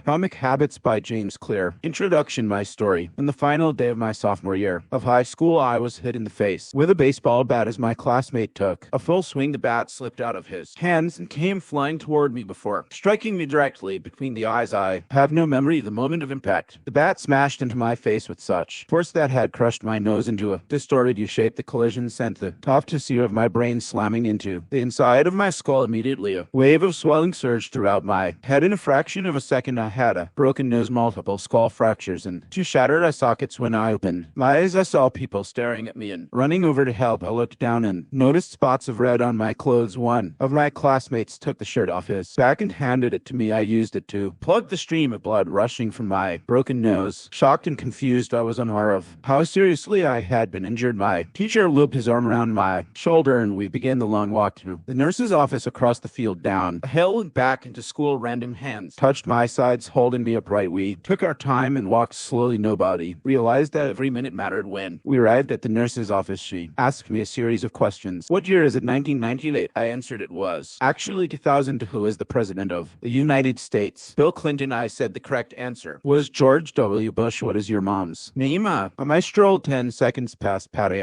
Atomic Habits by James Clear. Introduction. My story. On the final day of my sophomore year of high school, I was hit in the face with a baseball bat as my classmate took a full swing. The bat slipped out of his hands and came flying toward me before striking me directly between the eyes. I have no memory of the moment of impact. The bat smashed into my face with such force that had crushed my nose into a distorted U-shape. The collision sent the soft tissue of my brain slamming into the inside of my skull. Immediately, a wave of swelling surged throughout my head. In a fraction of a second, I had a broken nose, multiple skull fractures, and two shattered eye sockets. When I opened my eyes, I saw people staring at me and running over to help. I looked down and noticed spots of red on my clothes. One of my classmates took the shirt off his back and handed it to me. I used it to plug the stream of blood rushing from my broken nose. Shocked and confused, I was unaware of how seriously I had been injured. My teacher looped his arm around my shoulder, and we began the long walk through the nurse's office, across the field, down a hill, and back into school. Random hands touched my sides, holding me upright. We took our time and walked slowly. Nobody realized that every minute mattered. When we arrived at the nurse's office, she asked me a series of questions. What year is it? 1998. I answered it was actually 2000. Who is the president of the United States? Bill Clinton. I said the correct answer was George W. Bush. What is your mom's name? I strolled 10 seconds past Patty.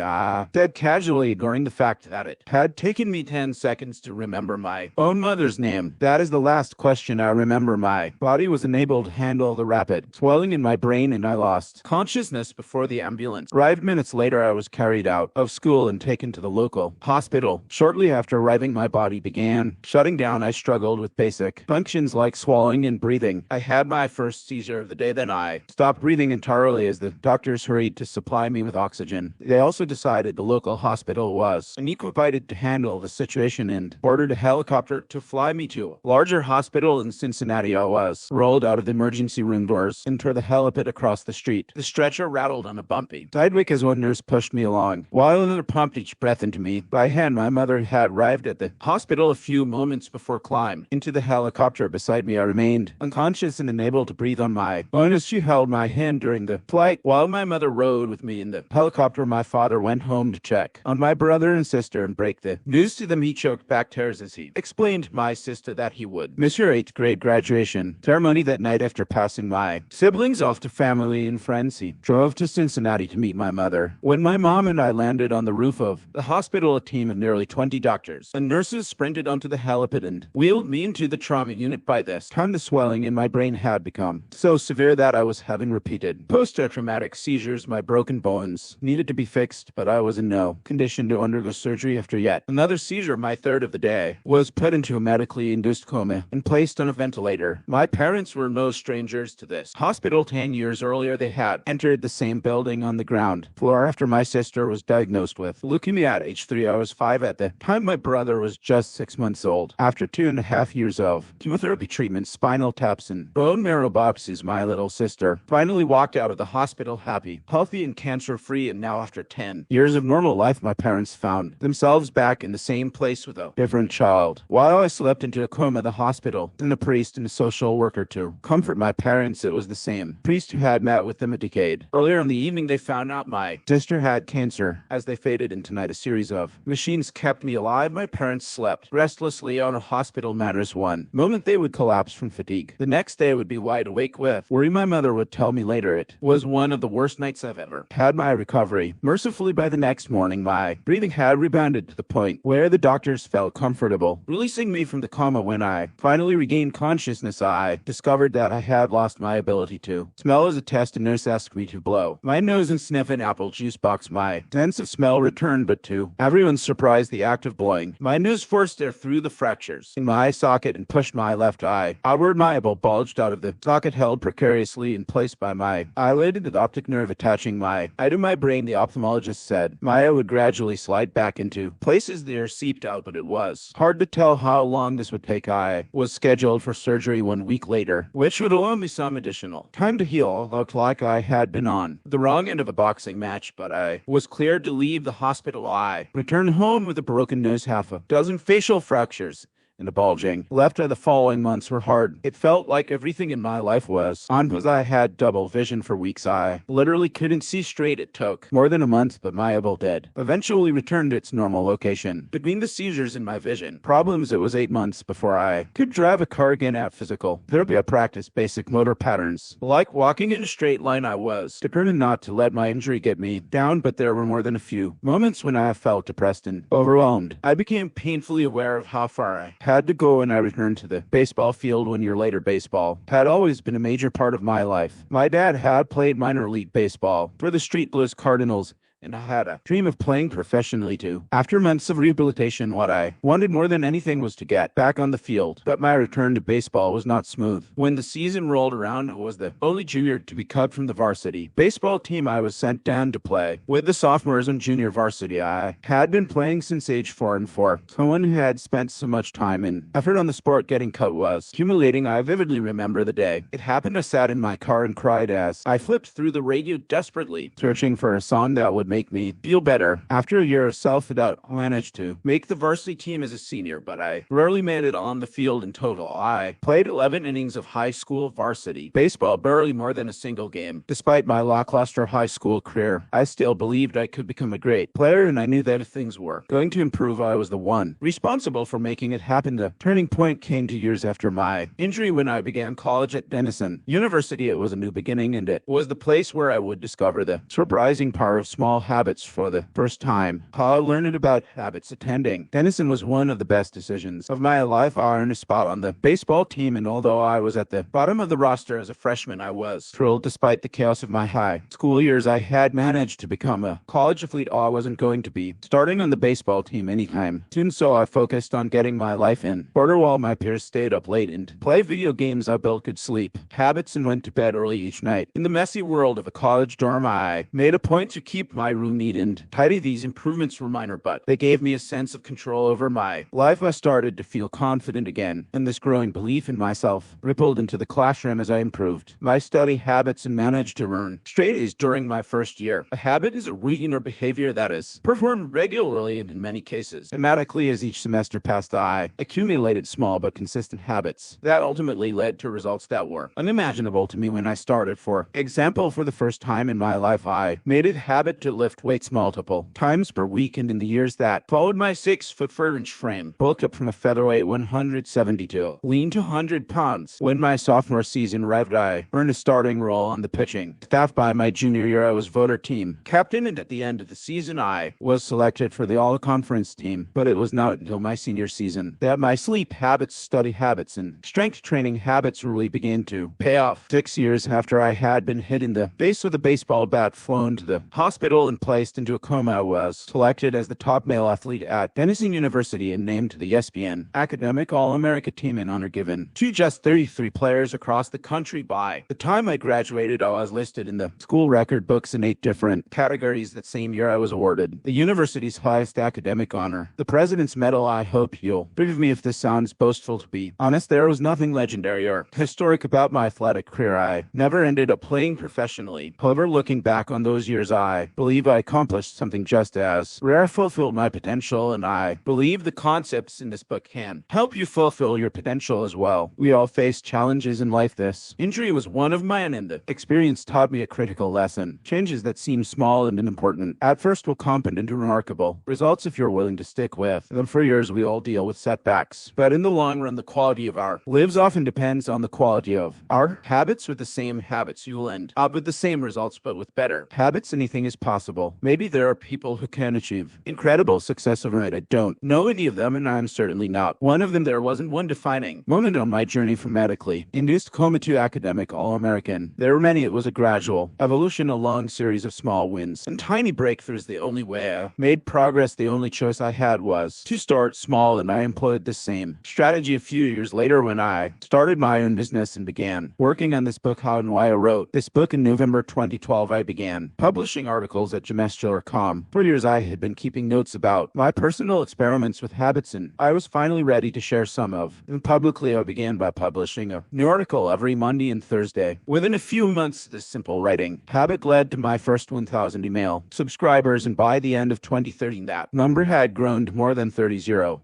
Said casually, ignoring the fact that it had taken me 10 seconds to remember my own mother's name. That is the last question I remember. My body was unable to handle the rapid swelling in my brain, and I lost consciousness before the ambulance arrived. Minutes later, I was carried out of school and taken to the local hospital. Shortly after arriving, my body began shutting down. I struggled with basic functions like swallowing and breathing. I had my first seizure of the day. Then I stopped breathing entirely as the doctors hurried to supply me with oxygen. They also decided the local hospital was unequipped to handle the situation and ordered a helicopter to fly me to a larger hospital in Cincinnati. I was rolled out of the emergency room doors into the helipad across the street. The stretcher rattled on a bumpy sidewalk as one nurse pushed me along, while another pumped each breath into me by hand. My mother had arrived at the hospital a few moments before. Climbed into the helicopter beside me. I remained unconscious and unable to breathe on my own as she held my hand during the flight. While my mother rode with me in the helicopter, my father went home to check on my brother and sister and break the news to them. He choked back tears as he explained to my sister that he would miss her 8th grade graduation ceremony that night. After passing my siblings off to family and friends, he drove to Cincinnati to meet my mother. When my mom and I landed on the roof of the hospital, a team of nearly 20 doctors and nurses sprinted onto the helipad and wheeled me into the trauma unit. By this time, the swelling in my brain had become so severe that I was having repeated post-traumatic seizures. My broken bones needed to be fixed, but I was in no condition to undergo surgery. After yet another seizure, my third of the day, was put into a medically induced coma and placed on a ventilator. My parents were no strangers to this hospital. 10 years earlier, they had entered the same building on the ground floor after my sister was diagnosed with leukemia at age 3. I was 5 at the time. My brother was just 6 months old. After 2.5 years of chemotherapy treatment, spinal taps, and bone marrow biopsies, my little sister finally walked out of the hospital happy, healthy, and cancer-free. And now, after 10 years of normal life, my parents found themselves back in the same place with a different child. While I slept into a coma, the hospital sent a priest and a social worker to comfort my parents. It was the same priest who had met with them a decade earlier. In the evening, they found out my sister had cancer. As they faded into night, a series of machines kept me alive. My parents slept restlessly on a hospital mattress. One moment they would collapse from fatigue. The next day would be wide awake with worry. My mother would tell me later it was one of the worst nights I've ever had. My recovery. Mercifully, by the next morning, my breathing had rebounded to the point where the doctors felt comfortable releasing me from the coma. When I finally regained consciousness, I discovered that I had lost my ability to smell. As a test, a nurse asked me to blow my nose and sniff an apple juice box. My sense of smell returned, but to everyone's surprise, the act of blowing my nose forced air through the fractures in my eye socket and pushed my left eye outward. My eyeball bulged out of the socket, held precariously in place by my eyelid and the optic nerve attaching my eye to my brain. The ophthalmologist said my eye would gradually slide back into places the air seeped out, but it was hard to tell how long this would take. I was scheduled for surgery 1 week later, which would allow me some additional time to heal. Looked like I had been on the wrong end of a boxing match, but I was cleared to leave the hospital. I returned home with a broken nose, half a dozen facial fractures, and a bulging. Left eye, the following months were hard. It felt like everything in my life was on because I had double vision for weeks. I literally couldn't see straight. It took more than a month, but my eyeball did eventually return to its normal location. Between the seizures and my vision problems, it was 8 months before I could drive a car again at physical therapy. I practiced basic motor patterns, like walking in a straight line. I was determined not to let my injury get me down, but there were more than a few moments when I felt depressed and overwhelmed. I became painfully aware of how far I had to go, and I returned to the baseball field 1 year later. Baseball had always been a major part of my life. My dad had played minor league baseball for the St. Louis Cardinals, and I had a dream of playing professionally too. After months of rehabilitation, what I wanted more than anything was to get back on the field. But my return to baseball was not smooth. When the season rolled around, I was the only junior to be cut from the varsity baseball team. I was sent down to play with the sophomores on junior varsity. I had been playing since age 4 and 4. Someone who had spent so much time and effort on the sport, getting cut was humiliating. I vividly remember the day it happened. I sat in my car and cried as I flipped through the radio, desperately searching for a song that would make me feel better. After a year of self-doubt, I managed to make the varsity team as a senior, but I rarely made it on the field in total. I played 11 innings of high school varsity baseball, barely more than a single game. Despite my lackluster high school career, I still believed I could become a great player, and I knew that if things were going to improve, I was the one responsible for making it happen. The turning point came 2 years after my injury, when I began college at Denison University. It was a new beginning, and it was the place where I would discover the surprising power of small habits for the first time. How I learned about habits. Attending Denison was one of the best decisions of my life. I earned a spot on the baseball team, and although I was at the bottom of the roster as a freshman, I was thrilled. Despite the chaos of my high school years, I had managed to become a college athlete. I wasn't going to be starting on the baseball team anytime soon, so I focused on getting my life in order while my peers stayed up late and played video games. I built good sleep habits and went to bed early each night. In the messy world of a college dorm, I made a point to keep my room neat and tidy. These improvements were minor, but they gave me a sense of control over my life. I started to feel confident again, and this growing belief in myself rippled into the classroom as I improved my study habits and managed to earn straight A's during my first year. A habit is a routine or behavior that is performed regularly and in many cases systematically. As each semester passed, I accumulated small but consistent habits that ultimately led to results that were unimaginable to me when I started. For example, for the first time in my life, I made it a habit to lift weights multiple times per week, and in the years that followed, my 6'4" frame bulked up from a featherweight 172 lean to 100 pounds. When my sophomore season arrived, I earned a starting role on the pitching staff. By my junior year, I was voted team captain, and at the end of the season, I was selected for the all-conference team. But it was not until my senior season that my sleep habits, study habits, and strength training habits really began to pay off. 6 years after I had been hit in the face with a baseball bat, flown to the hospital, and placed into a coma, I was selected as the top male athlete at Denison University and named to the ESPN Academic All-America team, an honor given to just 33 players across the country. By the time I graduated, I was listed in the school record books in 8 different categories. That same year, I was awarded the university's highest academic honor, the President's Medal. I hope you'll forgive me if this sounds boastful. To be honest, there was nothing legendary or historic about my athletic career. I never ended up playing professionally. However, looking back on those years, I believe I accomplished something just as rare. I fulfilled my potential, and I believe the concepts in this book can help you fulfill your potential as well. We all face challenges in life. This injury was one of mine, and the experience taught me a critical lesson. Changes that seem small and unimportant at first will compound into remarkable results if you're willing to stick with them. For years, we all deal with setbacks, but in the long run, the quality of our lives often depends on the quality of our habits. With the same habits, you will end up with the same results, but with better habits, anything is possible. Maybe there are people who can achieve incredible success overnight. I don't know any of them, and I'm certainly not one of them. There wasn't one defining moment on my journey from medically induced coma to academic All-American. There were many. It was a gradual evolution, a long series of small wins and tiny breakthroughs. The only way I made progress, the only choice I had, was to start small, and I employed the same strategy a few years later when I started my own business and began working on this book. How and why I wrote this book in November 2012. I began publishing articles articles at jamesclear.com. For years I had been keeping notes about my personal experiments with habits, and I was finally ready to share some of them publicly. I began by publishing a new article every Monday and Thursday. Within a few months, this simple writing habit led to my first 1,000 email subscribers, and by the end of 2013, that number had grown to more than 30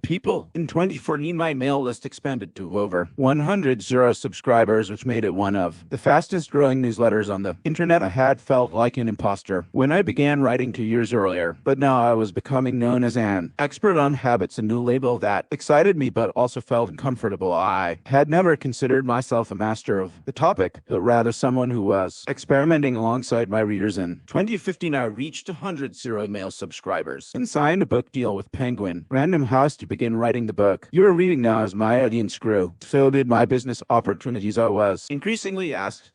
people. In 2014, my mail list expanded to over 100 subscribers, which made it one of the fastest growing newsletters on the internet. I had felt like an imposter when I began writing 2 years earlier, but now I was becoming known as an expert on habits, a new label that excited me but also felt uncomfortable. I had never considered myself a master of the topic, but rather someone who was experimenting alongside my readers. In 2015, I reached 100 mail subscribers and signed a book deal with Penguin Random House to begin writing the book you are reading now. As my audience grew, so did my business opportunities. I was increasingly asked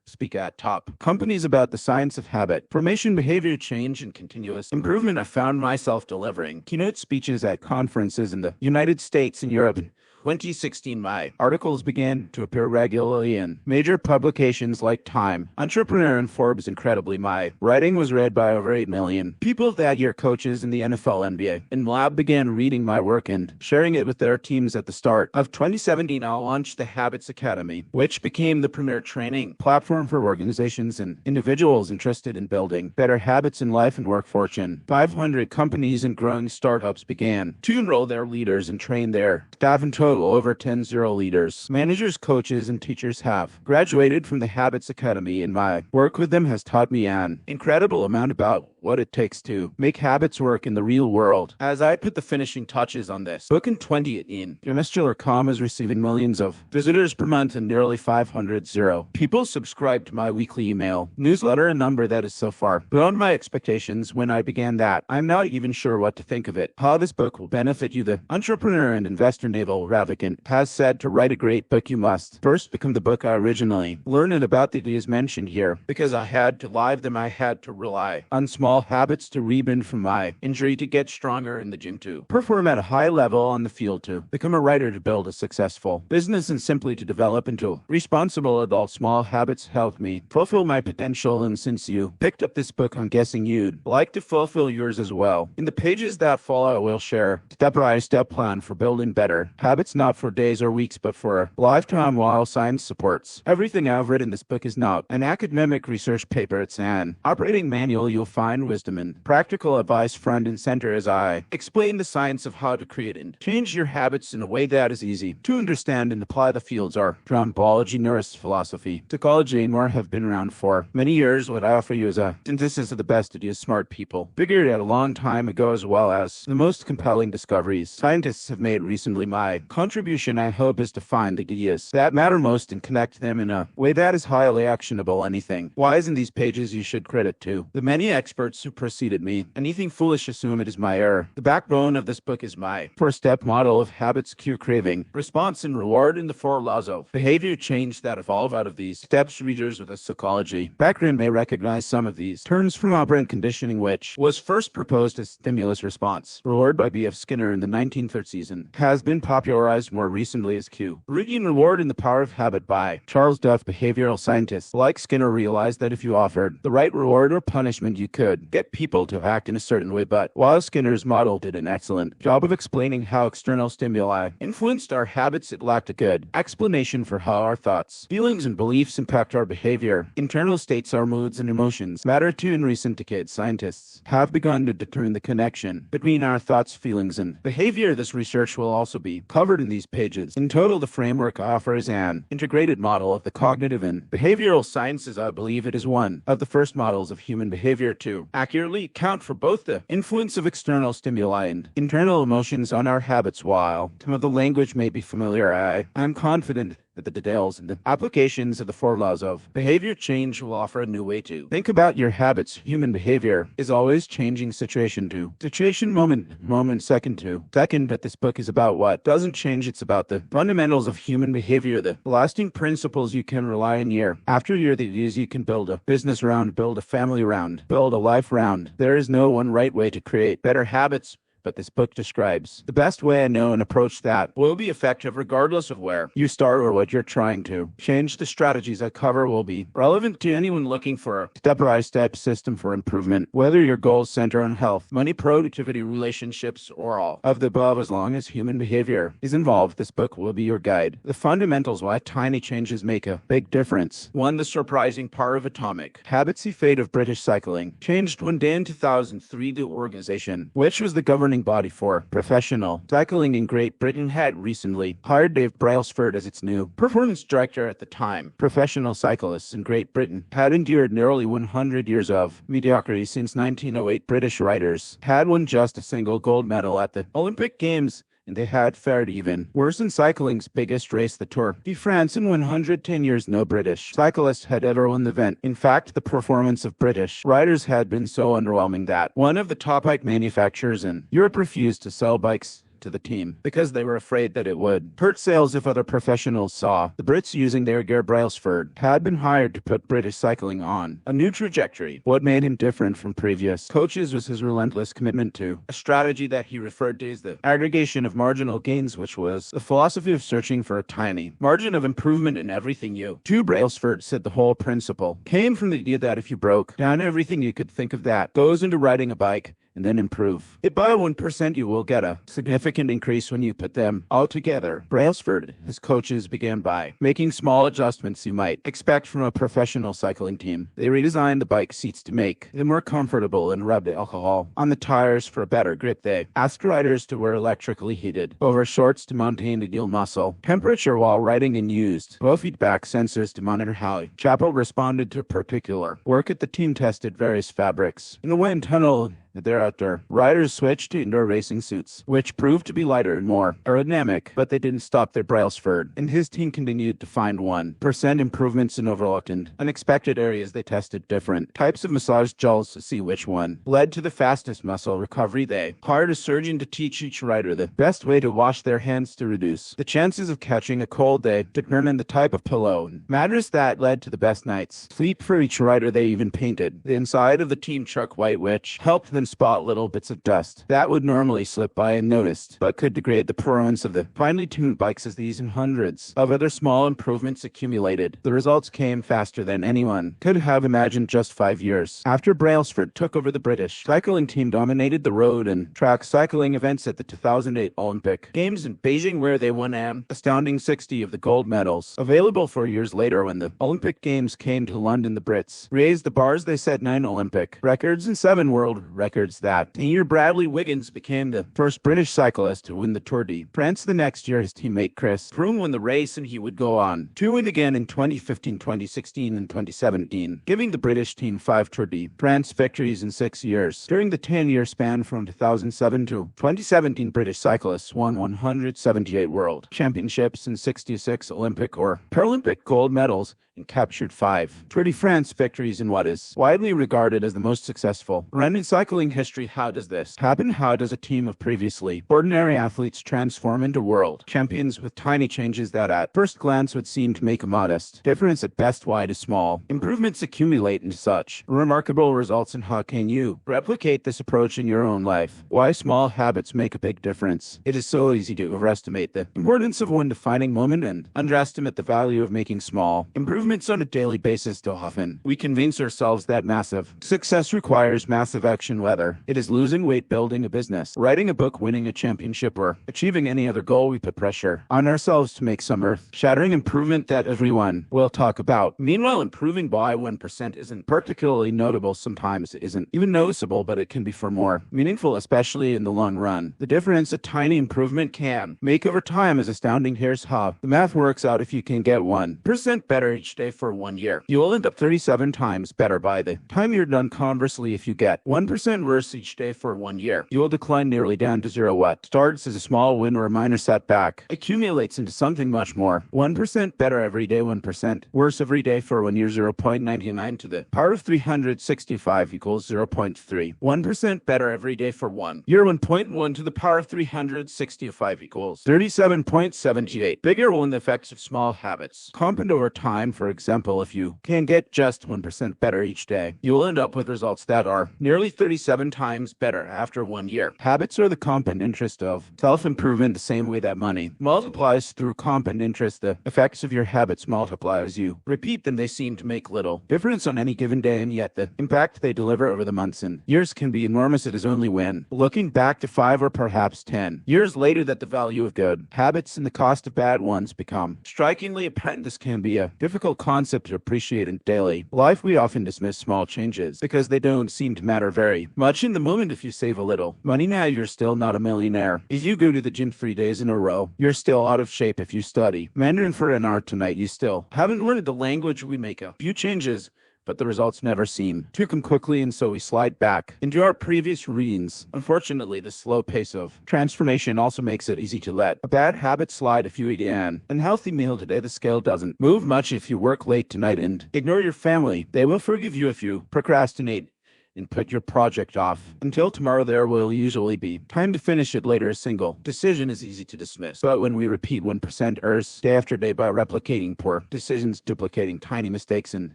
speak at top companies about the science of habit formation, behavior change, and continuous improvement. I found myself delivering keynote speeches at conferences in the United States and Europe. 2016, my articles began to appear regularly in major publications like Time, Entrepreneur, and Forbes. Incredibly, my writing was read by over 8 million people that year. Coaches in the NFL, NBA, and lab began reading my work and sharing it with their teams. At the start of 2017, I launched the Habits Academy, which became the premier training platform for organizations and individuals interested in building better habits in life and work. Fortune 500 companies and growing startups began to enroll their leaders and train their staff. In total, over 10 leaders, managers, coaches, and teachers have graduated from the Habits Academy, and my work with them has taught me an incredible amount about what it takes to make habits work in the real world. As I put the finishing touches on this book in 2018, jamesclear.com is receiving millions of visitors per month, and nearly 500 people subscribe to my weekly email newsletter, a number that is so far beyond my expectations. When I began that, I'm not even sure what to think of it. How this book will benefit you. The entrepreneur and investor Naval Ravikant has said, to write a great book, you must first become the book. I originally learned about the ideas mentioned here because I had to live them. I had to rely on small habits to rebound from my injury, to get stronger in the gym, to perform at a high level on the field, to become a writer, to build a successful business, and simply to develop into responsible adult. Small habits helped me fulfill my potential, and since you picked up this book, I'm guessing you'd like to fulfill yours as well. In the pages that follow, I will share step-by-step plan for building better habits, not for days or weeks, but for a lifetime. While science supports everything I've written, this book is not an academic research paper. It's an operating manual. You'll find wisdom and practical advice front and center as I explain the science of how to create and change your habits in a way that is easy to understand and apply. The fields are biology, neurophilosophy, psychology, and more have been around for many years. What I offer you is a synthesis of the best ideas smart people figured out a long time ago, as well as the most compelling discoveries scientists have made recently. My contribution, I hope, is to find the ideas that matter most and connect them in a way that is highly actionable. Anything wise in these pages you should credit to the many experts who preceded me. Anything foolish, assume it is my error. The backbone of this book is my 4-step model of habits: cue, craving, response, and reward, and the 4 laws of behavior change that evolve out of these steps. Readers with a psychology background may recognize some of these terms from operant conditioning, which was first proposed as stimulus response reward by B.F. Skinner in the 1930s and has been popularized more recently as cue, routine, reward, and the power of habit by Charles Duff. Behavioral scientists like Skinner realized that if you offered the right reward or punishment, you could get people to act in a certain way. But while Skinner's model did an excellent job of explaining how external stimuli influenced our habits, it lacked a good explanation for how our thoughts, feelings, and beliefs impact our behavior. Internal states, our moods and emotions, matter too. In recent decades, scientists have begun to determine the connection between our thoughts, feelings, and behavior. This research will also be covered in these pages. In total, the framework offers an integrated model of the cognitive and behavioral sciences. I believe it is one of the first models of human behavior to accurately account for both the influence of external stimuli and internal emotions on our habits. While some of the language may be familiar, I am confident that the details and the applications of the 4 laws of behavior change will offer a new way to think about your habits. Human behavior is always changing, situation to situation, moment, second to second. But this book is about what doesn't change. It's about the fundamentals of human behavior, the lasting principles you can rely on year after year, the ideas you can build a business around, build a family around, build a life around. There is no one right way to create better habits. but this book describes the best way I know and approach that will be effective regardless of where you start or what you're trying to change. The strategies I cover will be relevant to anyone looking for a step-by-step system for improvement, whether your goals center on health, money, productivity, relationships, or all of the above. As long as human behavior is involved, this book will be your guide. The fundamentals: why tiny changes make a big difference. 1. The surprising power of atomic habits. The fate of British cycling changed one day in 2003. The organization, which was the governing body for professional cycling in Great Britain, had recently hired Dave Brailsford as its new performance director. At the time, professional cyclists in Great Britain had endured nearly 100 years of mediocrity. Since 1908, British riders had won just a single gold medal at the Olympic Games, and they had fared even worse in cycling's biggest race, the Tour de France. In 110 years, no British cyclist had ever won the event. In fact, the performance of British riders had been so underwhelming that one of the top bike manufacturers in Europe refused to sell bikes to the team because they were afraid that it would hurt sales if other professionals saw the Brits using their gear. Brailsford had been hired to put British cycling on a new trajectory. What made him different from previous coaches was his relentless commitment to a strategy that he referred to as the aggregation of marginal gains, which was the philosophy of searching for a tiny margin of improvement in everything you do. Brailsford said the whole principle came from the idea that if you broke down everything you could think of that goes into riding a bike and then improve it by 1%, you will get a significant increase when you put them all together. Brailsford, his coaches, began by making small adjustments you might expect from a professional cycling team. They redesigned the bike seats to make them more comfortable and rubbed alcohol on the tires for a better grip. They asked riders to wear electrically heated overshorts to maintain ideal muscle temperature while riding, and used low feedback sensors to monitor how Chapel responded to particular work. At the team tested various fabrics in the wind tunnel. Thereafter, riders switched to indoor racing suits, which proved to be lighter and more aerodynamic, but they didn't stop there. Brailsford and his team continued to find 1% improvements in overlooked and unexpected areas. They tested different types of massage gels to see which one led to the fastest muscle recovery. They hired a surgeon to teach each rider the best way to wash their hands to reduce the chances of catching a cold. They determined the type of pillow and mattress that led to the best night's sleep for each rider. They even painted the inside of the team truck white, which helped them spot little bits of dust that would normally slip by unnoticed, but could degrade the performance of the finely tuned bikes. As these and hundreds of other small improvements accumulated, the results came faster than anyone could have imagined. Just 5 years after Brailsford took over, the British cycling team dominated the road and track cycling events at the 2008 Olympic Games in Beijing, where they won an astounding 60 of the gold medals available 4 years later. When the Olympic Games came to London, the Brits raised the bars. They set 9 Olympic records and 7 world records. That year, Bradley Wiggins became the first British cyclist to win the Tour de France. The next year, his teammate Chris Froome won the race, and he would go on to win again in 2015, 2016, and 2017, giving the British team 5 Tour de France victories in 6 years. During the 10-year span from 2007 to 2017, British cyclists won 178 world championships and 66 Olympic or Paralympic gold medals, and captured 5 Tour de France victories in what is widely regarded as the most successful run in cycling history. How does this happen? How does a team of previously ordinary athletes transform into world champions with tiny changes that at first glance would seem to make a modest difference? At best, why do small improvements accumulate into such remarkable results, and how can you replicate this approach in your own life? Why small habits make a big difference? It is so easy to overestimate the importance of one defining moment and underestimate the value of making small improvements on a daily basis. Too often, we convince ourselves that massive success requires massive action, whether it is losing weight, building a business, writing a book, winning a championship, or achieving any other goal. We put pressure on ourselves to make some earth-shattering improvement that everyone will talk about. Meanwhile, improving by 1% isn't particularly notable. Sometimes it isn't even noticeable, but it can be far more meaningful, especially in the long run. The difference a tiny improvement can make over time is astounding. Here's how the math works out. If you can get 1% better each day for 1 year, you will end up 37 times better by the time you're done. Conversely, if you get 1% worse each day for 1 year, you will decline nearly down to 0. What starts as a small win or a minor setback accumulates into something much more. 1% better every day, 1% worse every day for 1 year. 0.99 to the power of 365 equals 0.3. 1% better every day for 1 year. 1.1 to the power of 365 equals 37.78. Bigger when the effects of small habits compound over time. For example, if you can get just 1% better each day, you will end up with results that are nearly 37 times better after 1 year. Habits are the compound interest of self-improvement, the same way that money multiplies through compound interest. The effects of your habits multiply as you repeat them. They seem to make little difference on any given day, and yet the impact they deliver over the months and years can be enormous. It is only when looking back to 5 or perhaps 10 years later that the value of good habits and the cost of bad ones become strikingly apparent. This can be a difficult concept to appreciate in daily life. We often dismiss small changes because they don't seem to matter very much in the moment. If you save a little money now, you're still not a millionaire. If you go to the gym 3 days in a row, you're still out of shape. If you study Mandarin for an hour tonight, you still haven't learned the language. We make a few changes, but the results never seem to come quickly, and so we slide back into our previous readings. Unfortunately, the slow pace of transformation also makes it easy to let a bad habit slide. If you eat an unhealthy meal today, the scale doesn't move much. If you work late tonight and ignore your family, they will forgive you. If you procrastinate and put your project off until tomorrow, there will usually be time to finish it later. A single decision is easy to dismiss, but when we repeat 1% errors day after day by replicating poor decisions, duplicating tiny mistakes, and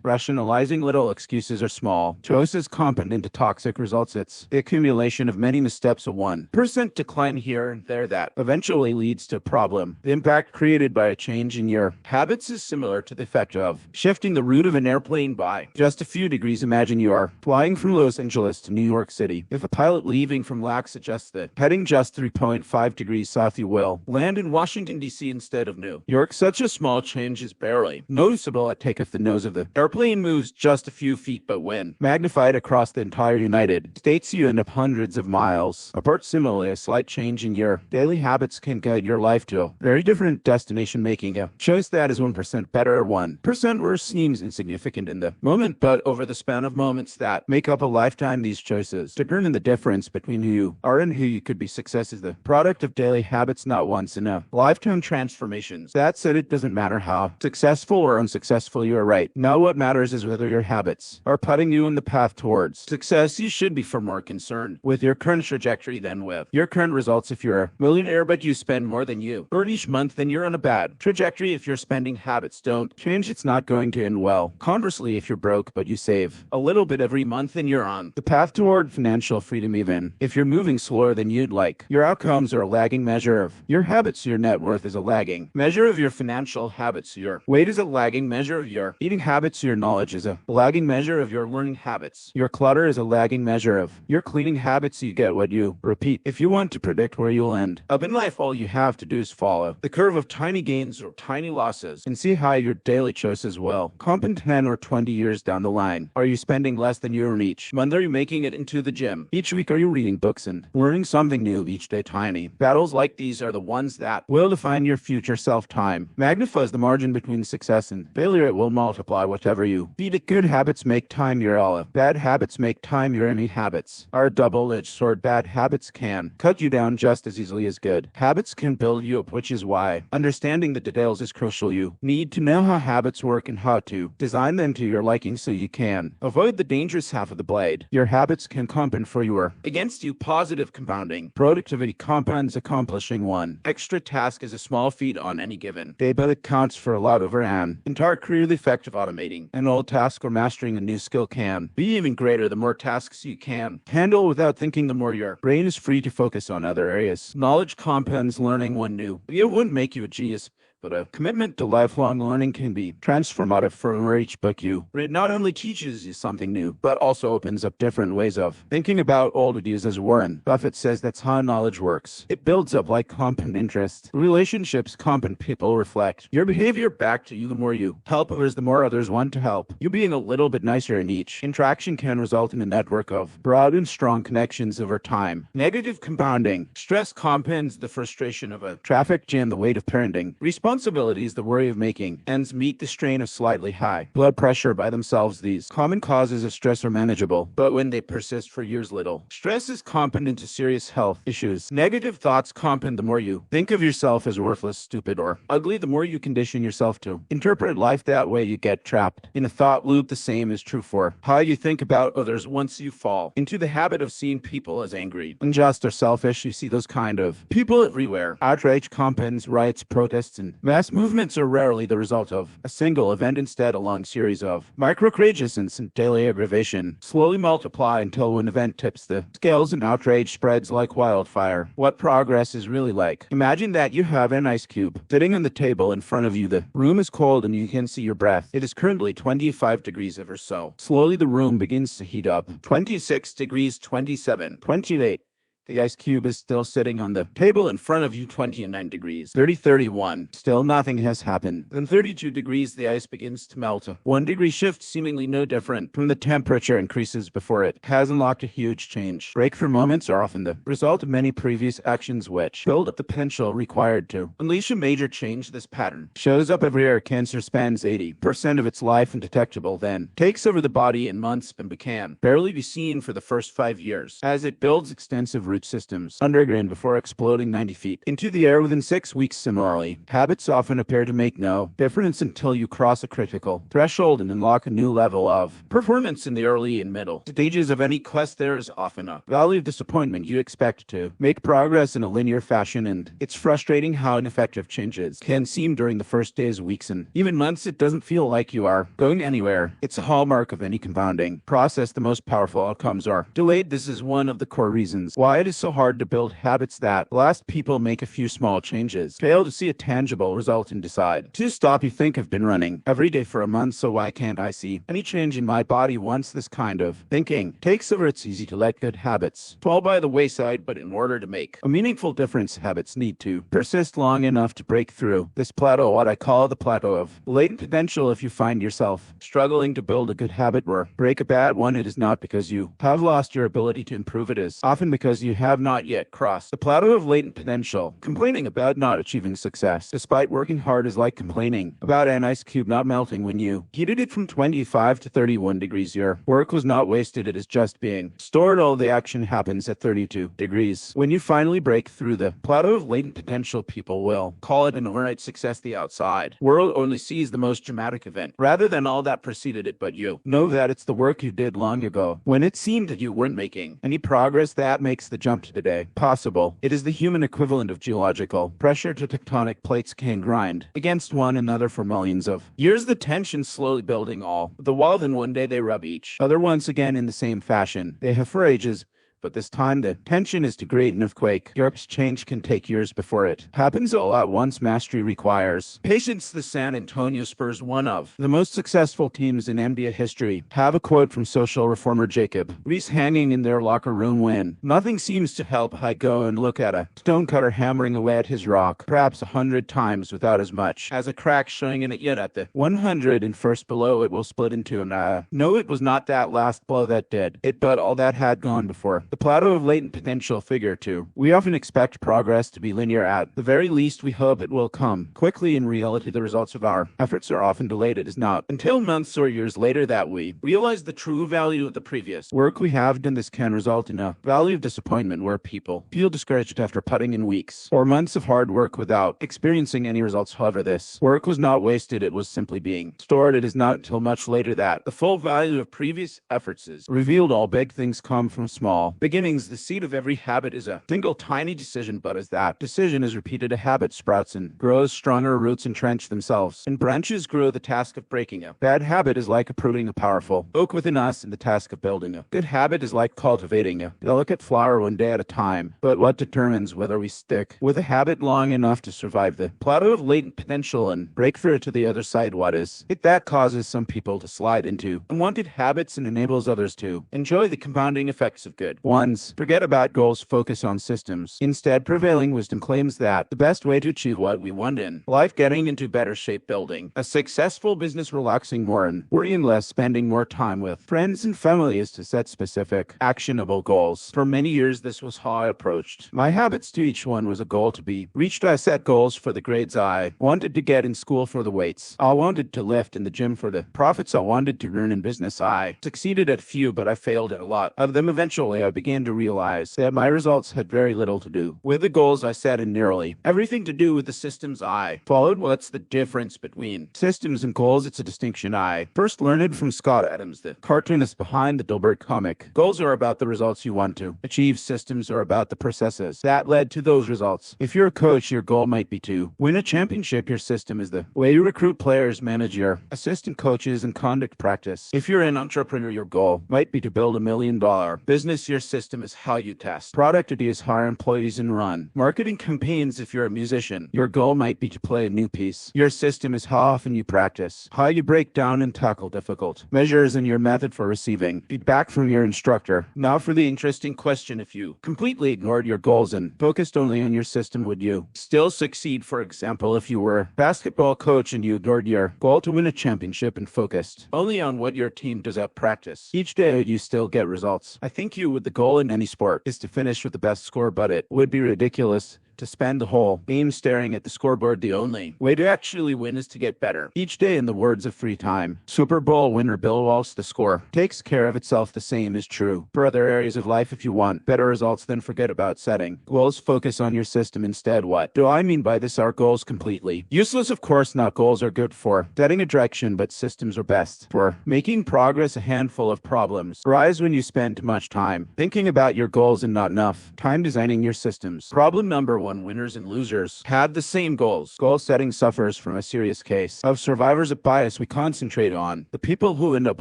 rationalizing little excuses or small choices compound into toxic results. It's the accumulation of many missteps, a 1% decline here and there, that eventually leads to a problem. The impact created by a change in your habits is similar to the effect of shifting the route of an airplane by just a few degrees. Imagine you are flying from Los Angeles to New York City. If a pilot leaving from LAX adjusts the heading just 3.5 degrees south, you will land in Washington, D.C. instead of New York. Such a small change is barely noticeable. At takeoff, the nose of the airplane moves just a few feet, but when magnified across the entire United States, you end up hundreds of miles apart. Similarly, a slight change in your daily habits can guide your life to a very different destination. Making a choice that is 1% better or 1% worse seems insignificant in the moment, but over the span of moments that make up a lifetime, these choices determine the difference between who you are and who you could be. Success is the product of daily habits, not once in a lifetime transformations. That said, it doesn't matter how successful or unsuccessful you are right now. What matters is whether your habits are putting you on the path towards success. You should be far more concerned with your current trajectory than with your current results. If you're a millionaire but you spend more than you earn each month, then you're on a bad trajectory. If your spending habits don't change, it's not going to end well. Conversely, if you're broke but you save a little bit every month, then you're on the path toward financial freedom. Even if you're moving slower than you'd like, your outcomes are a lagging measure of your habits. Your net worth is a lagging measure of your financial habits. Your weight is a lagging measure of your eating habits. Your knowledge is a lagging measure of your learning habits. Your clutter is a lagging measure of your cleaning habits. You get what you repeat. If you want to predict where you'll end up in life, all you have to do is follow the curve of tiny gains or tiny losses and see how your daily choices will compound 10 or 20 years down the line. Are you spending less than you earn each month? Are you making it into the gym each week? Are you reading books and learning something new each day? Tiny battles like these are the ones that will define your future self. Time magnifies the margin between success and failure. It will multiply whatever you feed it. Good habits make time your ally. Bad habits make time your enemy. Habits are a double-edged sword. Bad habits can cut you down just as easily as good habits can build you up, which is why understanding the details is crucial. You need to know how habits work and how to design them to your liking so you can avoid the dangerous half of the blade. Your habits can compound for you or against you. Positive compounding. Productivity compounds. Accomplishing one extra task is a small feat on any given day, but it counts for a lot over an entire career. The effect of automating an old task or mastering a new skill can be even greater. The more tasks you can handle without thinking, the more your brain is free to focus on other areas. Knowledge compounds. Learning one new it wouldn't make you a genius, but a commitment to lifelong learning can be transformative. For each book you read not only teaches you something new, but also opens up different ways of thinking about old ideas. As Warren Buffett says, that's how knowledge works. It builds up like compound interest. Relationships compound. People reflect your behavior back to you. The more you help others, the more others want to help you. Being a little bit nicer in each interaction can result in a network of broad and strong connections over time. Negative compounding. Stress compounds. The frustration of a traffic jam, the weight of parenting responsibilities, the worry of making ends meet, the strain of slightly high blood pressure. By themselves, these common causes of stress are manageable, but when they persist for years, little stress is compounded into serious health issues. Negative thoughts compound. The more you think of yourself as worthless, stupid, or ugly, the more you condition yourself to interpret life that way. You get trapped in a thought loop. The same is true for how you think about others. Once you fall into the habit of seeing people as angry, unjust, or selfish, you see those kind of people everywhere. Outrage compounds. Riots, protests, and Mass movements are rarely the result of a single event, instead a long series of micro-courageousness and daily aggravation slowly multiply until one event tips the scales and outrage spreads like wildfire. What progress is really like. Imagine that you have an ice cube sitting on the table in front of you. The room is cold and you can see your breath. It is currently 25 degrees or so. Slowly the room begins to heat up. 26 degrees, 27, 28. The ice cube is still sitting on the table in front of you. 29 degrees. 30, 31. Still nothing has happened. Then 32 degrees, the ice begins to melt. A 1 degree shift, seemingly no different from the temperature increases before it, has unlocked a huge change. Breakthrough moments are often the result of many previous actions which build up the potential required to unleash a major change. This pattern shows up every year. Cancer spends 80% of its life undetectable, then takes over the body in months and can barely be seen for the first 5 years, as it builds extensive root systems underground before exploding 90 feet into the air within 6 weeks. Similarly, habits often appear to make no difference until you cross a critical threshold and unlock a new level of performance. In the early and middle stages of any quest, there is often a valley of disappointment. You expect to make progress in a linear fashion, and it's frustrating how ineffective changes can seem during the first days, weeks, and even months. It doesn't feel like you are going anywhere. It's a hallmark of any compounding process. The most powerful outcomes are delayed. This is one of the core reasons why it is so hard to build habits that last. People make a few small changes, fail to see a tangible result, and decide to stop. You think, I've been running every day for a month, so why can't I see any change in my body? Once this kind of thinking takes over, it's easy to let good habits fall by the wayside. But in order to make a meaningful difference, habits need to persist long enough to break through this plateau, what I call the plateau of latent potential. If you find yourself struggling to build a good habit or break a bad one, it is not because you have lost your ability to improve. It is often because you have not yet crossed the plateau of latent potential. Complaining about not achieving success despite working hard is like complaining about an ice cube not melting when you heated it from 25 to 31 degrees. Your work was not wasted, it is just being stored. All the action happens at 32 degrees. When you finally break through the plateau of latent potential, people will call it an overnight success. The outside world only sees the most dramatic event rather than all that preceded it, but you know that it's the work you did long ago when it seemed that you weren't making any progress that makes the jump to today possible. It is the human equivalent of geological pressure. To tectonic plates can grind against one another for millions of years, the tension slowly building all the while. Then one day they rub each other once again in the same fashion they have for ages. But this time the tension is to great enough quake. Europe's change can take years before it happens all at once. Mastery requires patience. The San Antonio Spurs, one of the most successful teams in NBA history, have a quote from social reformer Jacob Riis hanging in their locker room. When nothing seems to help, I go and look at a stonecutter hammering away at his rock, perhaps 100 times without as much as a crack showing in it. Yet at the 101st blow, it will split into an no, it was not that last blow that did it, but all that had gone before. The plateau of latent potential. Figure 2. We often expect progress to be linear. At the very least, we hope it will come quickly. In reality, the results of our efforts are often delayed. It is not until months or years later that we realize the true value of the previous work we have done. This can result in a valley of disappointment where people feel discouraged after putting in weeks or months of hard work without experiencing any results. However, this work was not wasted. It was simply being stored. It is not until much later that the full value of previous efforts is revealed. All big things come from small beginnings. The seed of every habit is a single tiny decision, but as that decision is repeated, a habit sprouts and grows. Stronger roots entrench themselves, and branches grow. The task of breaking a bad habit is like uprooting a powerful oak within us, and the task of building a good habit is like cultivating a delicate flower one day at a time. But what determines whether we stick with a habit long enough to survive the plateau of latent potential and break through to the other side? What is it that causes some people to slide into unwanted habits and enables others to enjoy the compounding effects of good ones? Forget about goals, focus on systems. Instead, prevailing wisdom claims that the best way to achieve what we want in life, getting into better shape, building a successful business, relaxing more and worrying less, spending more time with friends and family, is to set specific, actionable goals. For many years, this was how I approached my habits. To each one was a goal to be reached. I set goals for the grades I wanted to get in school, for the weights I wanted to lift in the gym, for the profits I wanted to earn in business. I succeeded at few, but I failed at a lot of them. Eventually, I began to realize that my results had very little to do with the goals I set and nearly everything to do with the systems I followed. What's the difference between systems and goals? It's a distinction I first learned from Scott Adams, the cartoonist behind the Dilbert comic. Goals are about the results you want to achieve. Systems are about the processes that led to those results. If you're a coach, your goal might be to win a championship. Your system is the way you recruit players, manage your assistant coaches, and conduct practice. If you're an entrepreneur, your goal might be to build $1 million business. Your system is how you test product ideas, hire employees, and run marketing campaigns. If you're a musician, your goal might be to play a new piece. Your system is how often you practice, how you break down and tackle difficult measures, and your method for receiving feedback from your instructor. Now for the interesting question: if you completely ignored your goals and focused only on your system, would you still succeed? For example, if you were a basketball coach and you ignored your goal to win a championship and focused only on what your team does at practice each day, you still get results. I think you, with the goal in any sport, is to finish with the best score, but it would be ridiculous to spend the whole game staring at the scoreboard. The only way to actually win is to get better each day. In the words of Free Time Super Bowl winner Bill Walsh, the score takes care of itself. The same is true for other areas of life. If you want better results, then forget about setting goals. Focus on your system instead. What do I mean by this? Are goals completely useless? Of course not. Goals are good for setting a direction, but systems are best for making progress. A handful of problems arise when you spend too much time thinking about your goals and not enough time designing your systems. Problem number one: winners and losers had the same goals. Goal setting suffers from a serious case of survivors of bias. We concentrate on the people who end up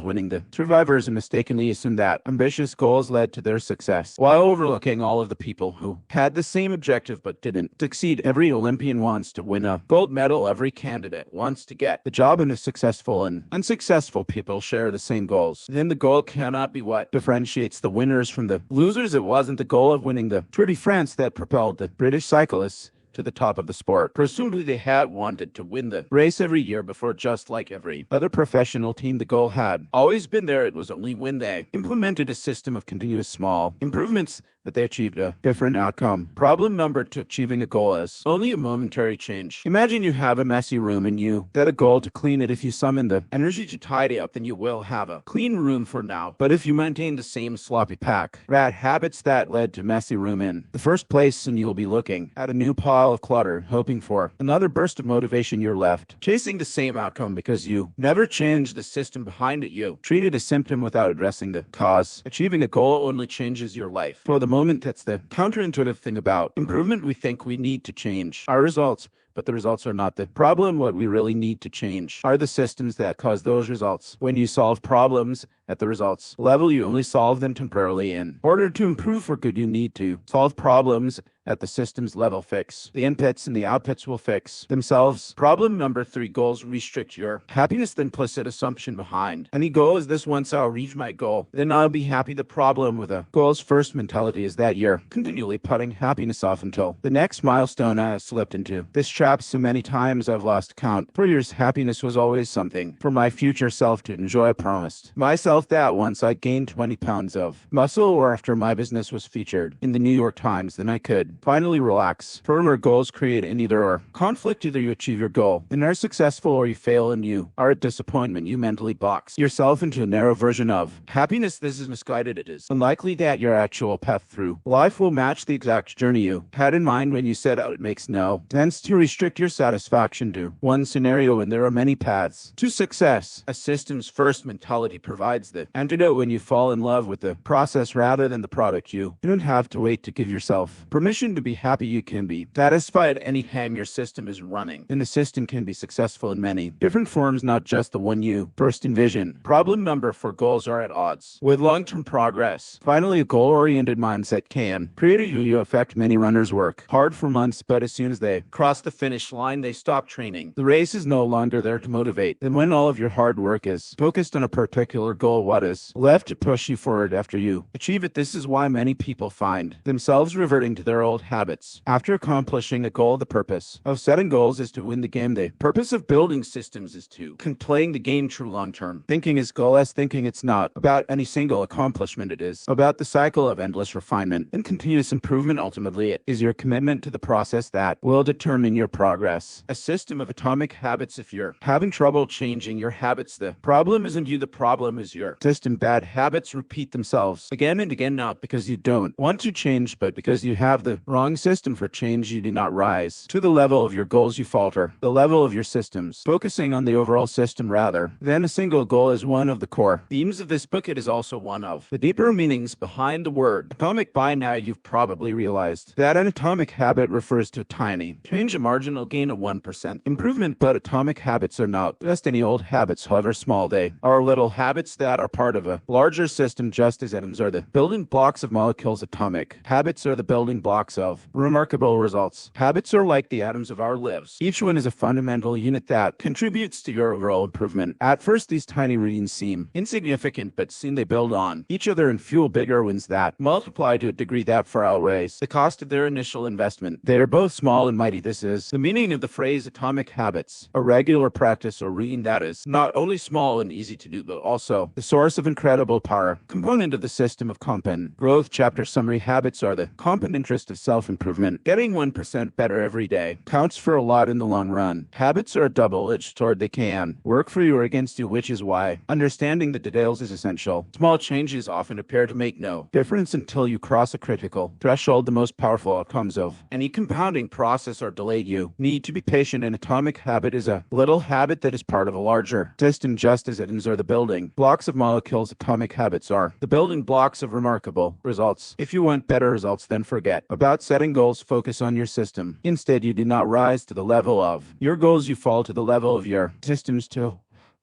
winning, the survivors, and mistakenly assume that ambitious goals led to their success, while overlooking all of the people who had the same objective but didn't succeed. Every Olympian wants to win a gold medal. Every candidate wants to get the job, and successful and unsuccessful people share the same goals. Then the goal cannot be what differentiates the winners from the losers. It wasn't the goal of winning the Tour de France that propelled the British cyclists to the top of the sport. Presumably they had wanted to win the race every year before. Just like every other professional team, the goal had always been there. It was only when they implemented a system of continuous small improvements that they achieved a different outcome. Problem number two: achieving a goal is only a momentary change. Imagine you have a messy room and you set a goal to clean it. If you summon the energy to tidy up, then you will have a clean room for now. But if you maintain the same sloppy pack rat habits that led to messy room in the first place, then you'll be looking at a new pile of clutter, hoping for another burst of motivation. You're left chasing the same outcome because you never changed the system behind it. You treated a symptom without addressing the cause. Achieving a goal only changes your life for the moment. That's the counterintuitive thing about improvement. We think we need to change our results, but the results are not the problem. What we really need to change are the systems that cause those results. When you solve problems at the results level, you only solve them temporarily. In order to improve for good, you need to solve problems at the systems level. Fix the inputs and the outputs will fix themselves. Problem number three: goals restrict your happiness. The implicit assumption behind any goal is this: once I'll reach my goal, then I'll be happy. The problem with a goals first mentality is that you're continually putting happiness off until the next milestone. I have slipped into this trap so many times I've lost count. For years, happiness was always something for my future self to enjoy. I promised myself that once I gained 20 pounds of muscle, or after my business was featured in the New York Times, then I could finally relax. Firmer goals create an either or conflict. Either you achieve your goal and are successful, or you fail and you are a disappointment. You mentally box yourself into a narrow version of happiness. This is misguided. It is unlikely that your actual path through life will match the exact journey you had in mind when you set out. It makes no sense to restrict your satisfaction to one scenario when there are many paths to success. A systems first mentality provides the antidote. When you fall in love with the process rather than the product, you don't have to wait to give yourself permission to be happy. You can be satisfied anytime your system is running, and the system can be successful in many different forms, not just the one you first envision. Problem number four: goals are at odds with long-term progress. Finally, a goal-oriented mindset can create a yo-yo effect. Many runners work hard for months, but as soon as they cross the finish line, they stop training. The race is no longer there to motivate. Then when all of your hard work is focused on a particular goal, what is left to push you forward after you achieve it? This is why many people find themselves reverting to their old old habits. After accomplishing a goal, the purpose of setting goals is to win the game. The purpose of building systems is to playing the game true long term. Thinking is goalless thinking. It's not about any single accomplishment. It is about the cycle of endless refinement and continuous improvement. Ultimately, it is your commitment to the process that will determine your progress. A system of atomic habits. If you're having trouble changing your habits, the problem isn't you, the problem is your system. Bad habits repeat themselves again and again, not because you don't want to change, but because you have the wrong system for change. You do not rise to the level of your goals, you falter the level of your systems. Focusing on the overall system rather than a single goal is one of the core themes of this book. It is also one of the deeper meanings behind the word atomic. By now, you've probably realized that an atomic habit refers to a tiny change, a marginal gain of 1% improvement, but atomic habits are not just any old habits, however small. They are little habits that are part of a larger system, just as atoms are the building blocks of molecules. Atomic habits are the building blocks of remarkable results. Habits are like the atoms of our lives. Each one is a fundamental unit that contributes to your overall improvement. At first, these tiny routines seem insignificant, but soon they build on each other and fuel bigger ones that multiply to a degree that far outweighs the cost of their initial investment. They are both small and mighty. This is the meaning of the phrase atomic habits, a regular practice or routine that is not only small and easy to do, but also the source of incredible power. Component of the system of compound growth. Chapter summary. Habits are the compound interest of self-improvement. Getting 1% better every day counts for a lot in the long run. Habits are a double-edged sword. They can work for you or against you, which is why understanding the details is essential. Small changes often appear to make no difference until you cross a critical threshold. The most powerful outcomes of any compounding process are delayed. You need to be patient. An atomic habit is a little habit that is part of a larger system, just as atoms are the building blocks of molecules. Atomic habits are the building blocks of remarkable results. If you want better results, then forget about setting goals. Focus on your system. Instead, you do not rise to the level of your goals, you fall to the level of your systems too.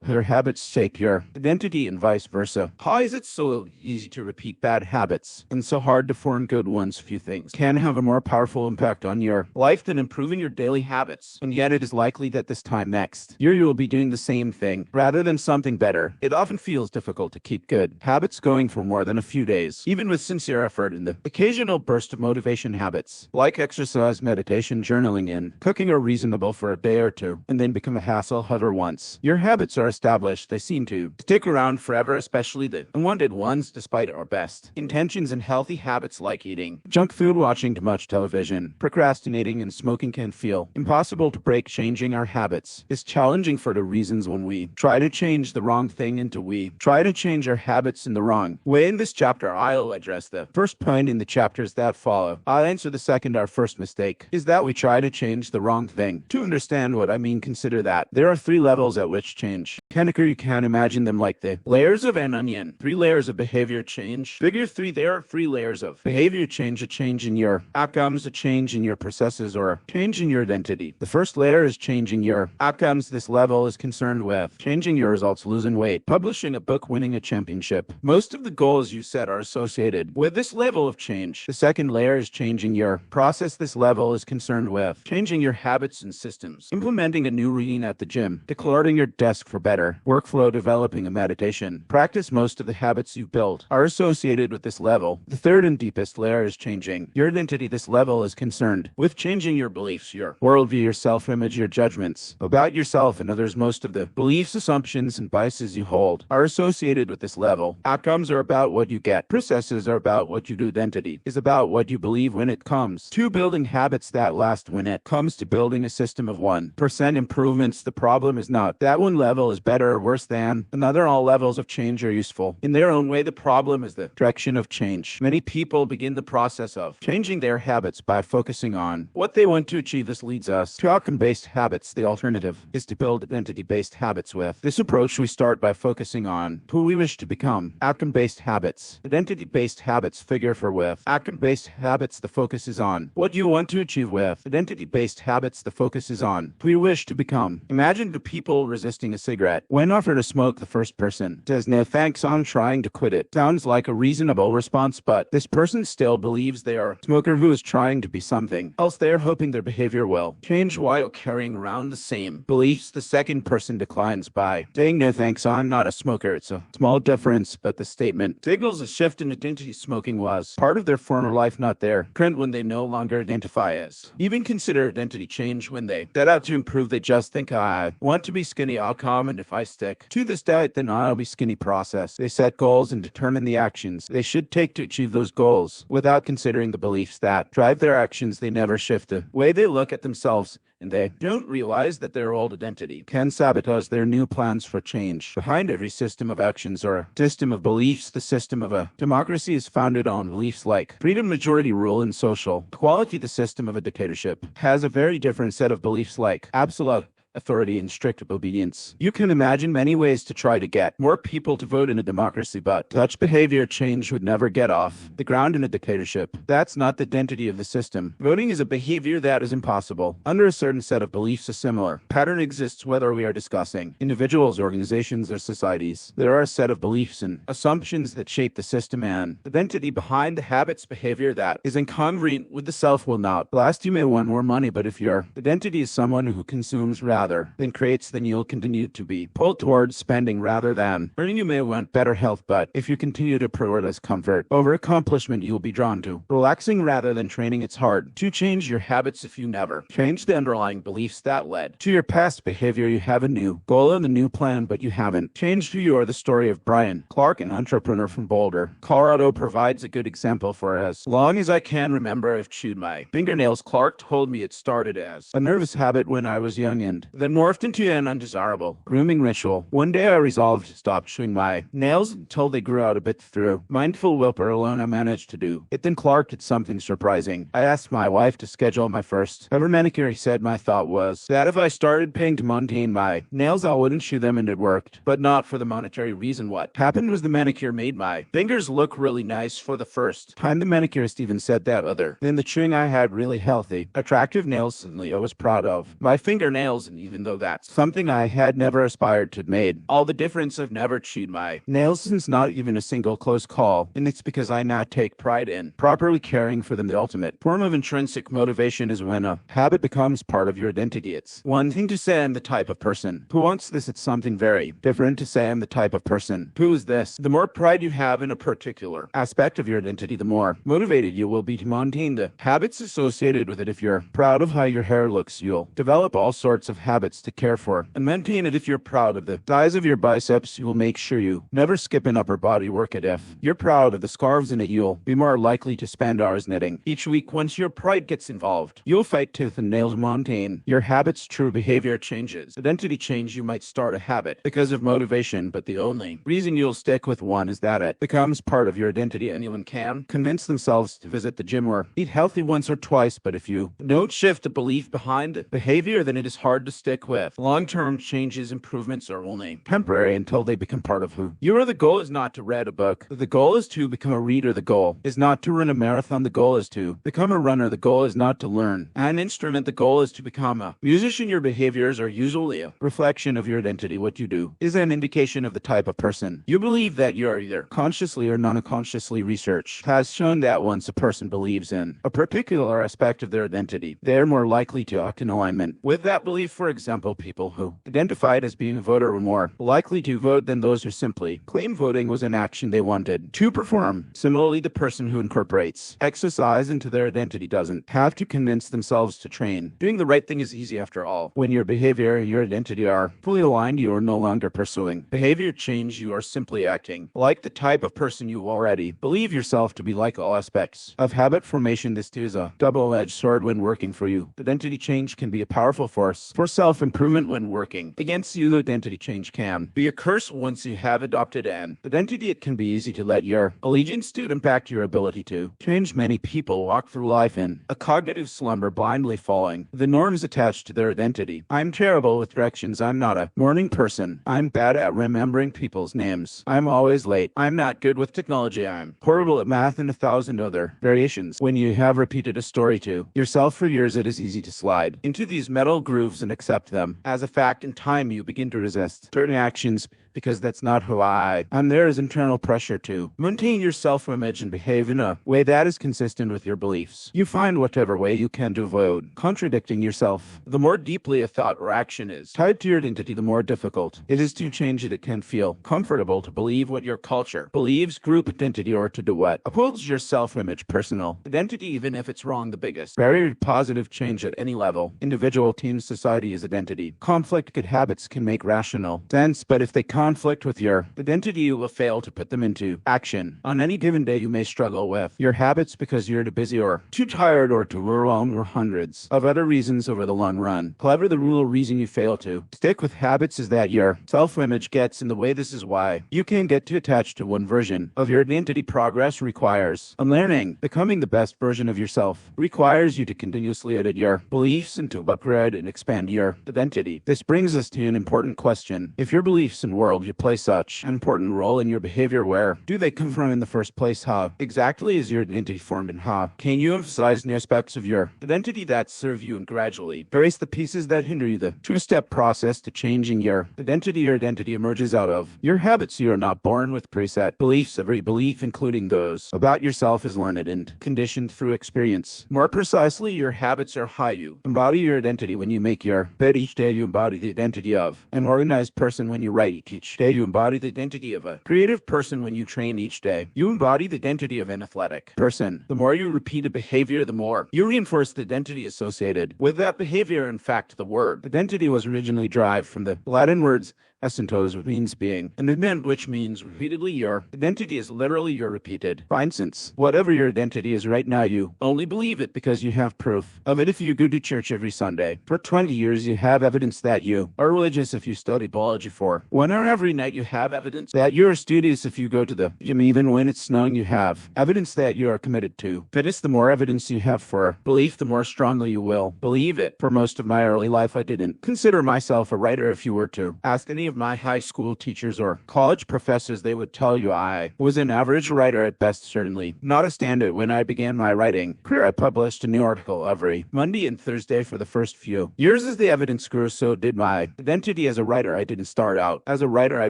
Your habits shape your identity and vice versa. Why is it so easy to repeat bad habits and so hard to form good ones? Few things can have a more powerful impact on your life than improving your daily habits. And yet it is likely that this time next year you will be doing the same thing rather than something better. It often feels difficult to keep good habits going for more than a few days, even with sincere effort and the occasional burst of motivation. Habits like exercise, meditation, journaling, and cooking are reasonable for a day or two and then become a hassle. However, once your habits are established, they seem to stick around forever, especially the unwanted ones. Despite our best intentions, and healthy habits like eating junk food, watching too much television, procrastinating, and smoking can feel impossible to break. Changing our habits is challenging for the reasons when we try to change the wrong thing into we try to change our habits in the wrong way. In this chapter, I'll address the first point. In the chapters that follow, I'll answer the second. Our first mistake is that we try to change the wrong thing. To understand what I mean, consider that there are 3 levels at which change can occur. You can imagine them like the layers of an onion. 3 layers of behavior change. Figure 3, there are 3 layers of behavior change: a change in your outcomes, a change in your processes, or a change in your identity. The first layer is changing your outcomes. This level is concerned with changing your results: losing weight, publishing a book, winning a championship. Most of the goals you set are associated with this level of change. The second layer is changing your process. This level is concerned with changing your habits and systems, implementing a new routine at the gym, decluttering your desk for better workflow, developing a meditation practice. Most of the habits you've built are associated with this level. The third and deepest layer is changing your identity. This level is concerned with changing your beliefs, your worldview, your self-image, your judgments about yourself and others. Most of the beliefs, assumptions, and biases you hold are associated with this level. Outcomes are about what you get. Processes are about what you do. Identity is about what you believe. When it comes to building habits that last, when it comes to building a system of 1% improvements, the problem is not that one level is better or worse than another. All levels of change are useful in their own way. The problem is the direction of change. Many people begin the process of changing their habits by focusing on what they want to achieve. This leads us to outcome-based habits. The alternative is to build identity-based habits. With this approach, we start by focusing on who we wish to become. Outcome-based habits. Identity-based habits figure for with outcome-based habits, the focus is on what you want to achieve. With identity-based habits, the focus is on who you wish to become. Imagine 2 people resisting a cigarette cigarette. When offered a smoke, the first person says no thanks on trying to quit it. Sounds like a reasonable response, but this person still believes they are a smoker who is trying to be something else. They are hoping their behavior will change while carrying around the same beliefs. The second person declines by saying no thanks, I'm not a smoker. It's a small difference, but the statement signals a shift in identity. Smoking was part of their former life, not their current when they no longer identify as. Even consider identity change when they set out to improve. They just think, I want to be skinny, I'll come, and if I stick to this diet, then I'll be skinny. Process. They set goals and determine the actions they should take to achieve those goals without considering the beliefs that drive their actions. They never shift the way they look at themselves, and they don't realize that their old identity can sabotage their new plans for change. Behind every system of actions or a system of beliefs, the system of a democracy is founded on beliefs like freedom, majority rule, and social equality. The system of a dictatorship has a very different set of beliefs like absolute authority and strict obedience. You can imagine many ways to try to get more people to vote in a democracy, but such behavior change would never get off the ground in a dictatorship. That's not the identity of the system. Voting is a behavior that is impossible. Under a certain set of beliefs, a similar pattern exists whether we are discussing individuals, organizations, or societies. There are a set of beliefs and assumptions that shape the system, and the identity behind the habits behavior that is incongruent with the self will not last. You may want more money, but if your identity is someone who consumes rather than creates, then you'll continue to be pulled towards spending rather than earning. You may want better health, but if you continue to prioritize comfort over accomplishment, you'll be drawn to relaxing rather than training. It's hard to change your habits if you never change the underlying beliefs that led to your past behavior. You have a new goal and a new plan, but you haven't changed who you are. The story of Brian Clark, an entrepreneur from Boulder, Colorado, provides a good example. For as long as I can remember, I've chewed my fingernails. Clark told me it started as a nervous habit when I was young and then morphed into an undesirable grooming ritual. One day I resolved to stop chewing my nails until they grew out a bit. Through mindful willpower alone, I managed to do it. Then Clark did something surprising. I asked my wife to schedule my first ever manicure. He said my thought was that if I started paying to maintain my nails, I wouldn't chew them, and it worked, but not for the monetary reason. What happened was the manicure made my fingers look really nice. For the first time, the manicurist even said that other than the chewing, I had really healthy, attractive nails. Suddenly I was proud of my fingernails, and even though that's something I had never aspired to, made all the difference. I've never chewed my nails since, not even a single close call, and it's because I now take pride in properly caring for them. The ultimate form of intrinsic motivation is when a habit becomes part of your identity. It's one thing to say I'm the type of person who wants this. It's something very different to say I'm the type of person who is this. The more pride you have in a particular aspect of your identity, the more motivated you will be to maintain the habits associated with it. If you're proud of how your hair looks, you'll develop all sorts of habits to care for and maintain it. If you're proud of the size of your biceps, you will make sure you never skip an upper body workout. If you're proud of the scarves in it, you'll be more likely to spend hours knitting each week. Once your pride gets involved, you'll fight tooth and nail to maintain your habits. True behavior changes. Identity change. You might start a habit because of motivation, but the only reason you'll stick with one is that it becomes part of your identity. Anyone can convince themselves to visit the gym or eat healthy once or twice, but if you don't shift the belief behind the behavior, then it is hard to stick with. Long-term changes, improvements are only temporary until they become part of who you are. The goal is not to read a book. The goal is to become a reader. The goal is not to run a marathon. The goal is to become a runner. The goal is not to learn an instrument. The goal is to become a musician. Your behaviors are usually a reflection of your identity. What you do is an indication of the type of person you believe that you are, either consciously or non-consciously. Research has shown that once a person believes in a particular aspect of their identity, they're more likely to act in alignment with that belief. For example, people who identified as being a voter were more likely to vote than those who simply claimed voting was an action they wanted to perform. Similarly, the person who incorporates exercise into their identity doesn't have to convince themselves to train. Doing the right thing is easy after all. When your behavior and your identity are fully aligned, you are no longer pursuing behavior change. You are simply acting like the type of person you already believe yourself to be. Like all aspects of habit formation, this too is a double-edged sword. When working for you, identity change can be a powerful force for self-improvement. When working against you, identity change can be a curse. Once you have adopted an identity, it can be easy to let your allegiance to impact your ability to change. Many people walk through life in a cognitive slumber, blindly following the norms attached to their identity. I'm terrible with directions. I'm not a morning person. I'm bad at remembering people's names. I'm always late. I'm not good with technology. I'm horrible at math, and 1,000 other variations. When you have repeated a story to yourself for years, it is easy to slide into these metal grooves and accept them as a fact. In time, you begin to resist certain actions because that's not who I am. There is internal pressure to maintain your self-image and behave in a way that is consistent with your beliefs. You find whatever way you can to avoid contradicting yourself. The more deeply a thought or action is tied to your identity, the more difficult it is to change it. It can feel comfortable to believe what your culture believes, group identity, or to do what upholds your self-image, personal identity, even if it's wrong. The biggest barrier to positive change at any level, individual, team, society, is identity. Conflict. Good habits can make rational sense, but if they conflict with your identity, you will fail to put them into action. On any given day, you may struggle with your habits because you're too busy or too tired or too overwhelmed, or hundreds of other reasons over the long run. However, the real reason you fail to stick with habits is that your self-image gets in the way. This is why you can't get too attached to one version of your identity. Progress requires unlearning. Becoming the best version of yourself requires you to continuously edit your beliefs and to upgrade and expand your identity. This brings us to an important question. If your beliefs and world you play such an important role in your behavior, where do they come from in the first place? How exactly is your identity formed, and how can you emphasize the aspects of your identity that serve you and gradually erase the pieces that hinder you? The two-step process to changing your identity. Your identity emerges out of your habits. You are not born with preset beliefs. Every belief, including those about yourself, is learned and conditioned through experience. More precisely, your habits are how you embody your identity. When you make your bed each day, you embody the identity of an organized person. When you write each day, you embody the identity of a creative person. When you train each day, you embody the identity of an athletic person. The more you repeat a behavior, the more you reinforce the identity associated with that behavior. In fact, the word identity was originally derived from the Latin words essentos, which means being, and event, which means repeatedly. Your identity is literally your repeated. For instance, whatever your identity is right now, you only believe it because you have proof of it. If you go to church every Sunday for 20 years, you have evidence that you are religious. If you study biology for 1 hour every night, you have evidence that you're studious. If you go to the gym even when it's snowing, you have evidence that you are committed to fitness. The more evidence you have for belief, the more strongly you will believe it. For most of my early life, I didn't consider myself a writer. If you were to ask any of my high school teachers or college professors, they would tell you I was an average writer at best, certainly not a standout. When I began my writing career, I published a new article every Monday and Thursday for the first few years. As the evidence grew, so did my identity as a writer. I didn't start out as a writer. I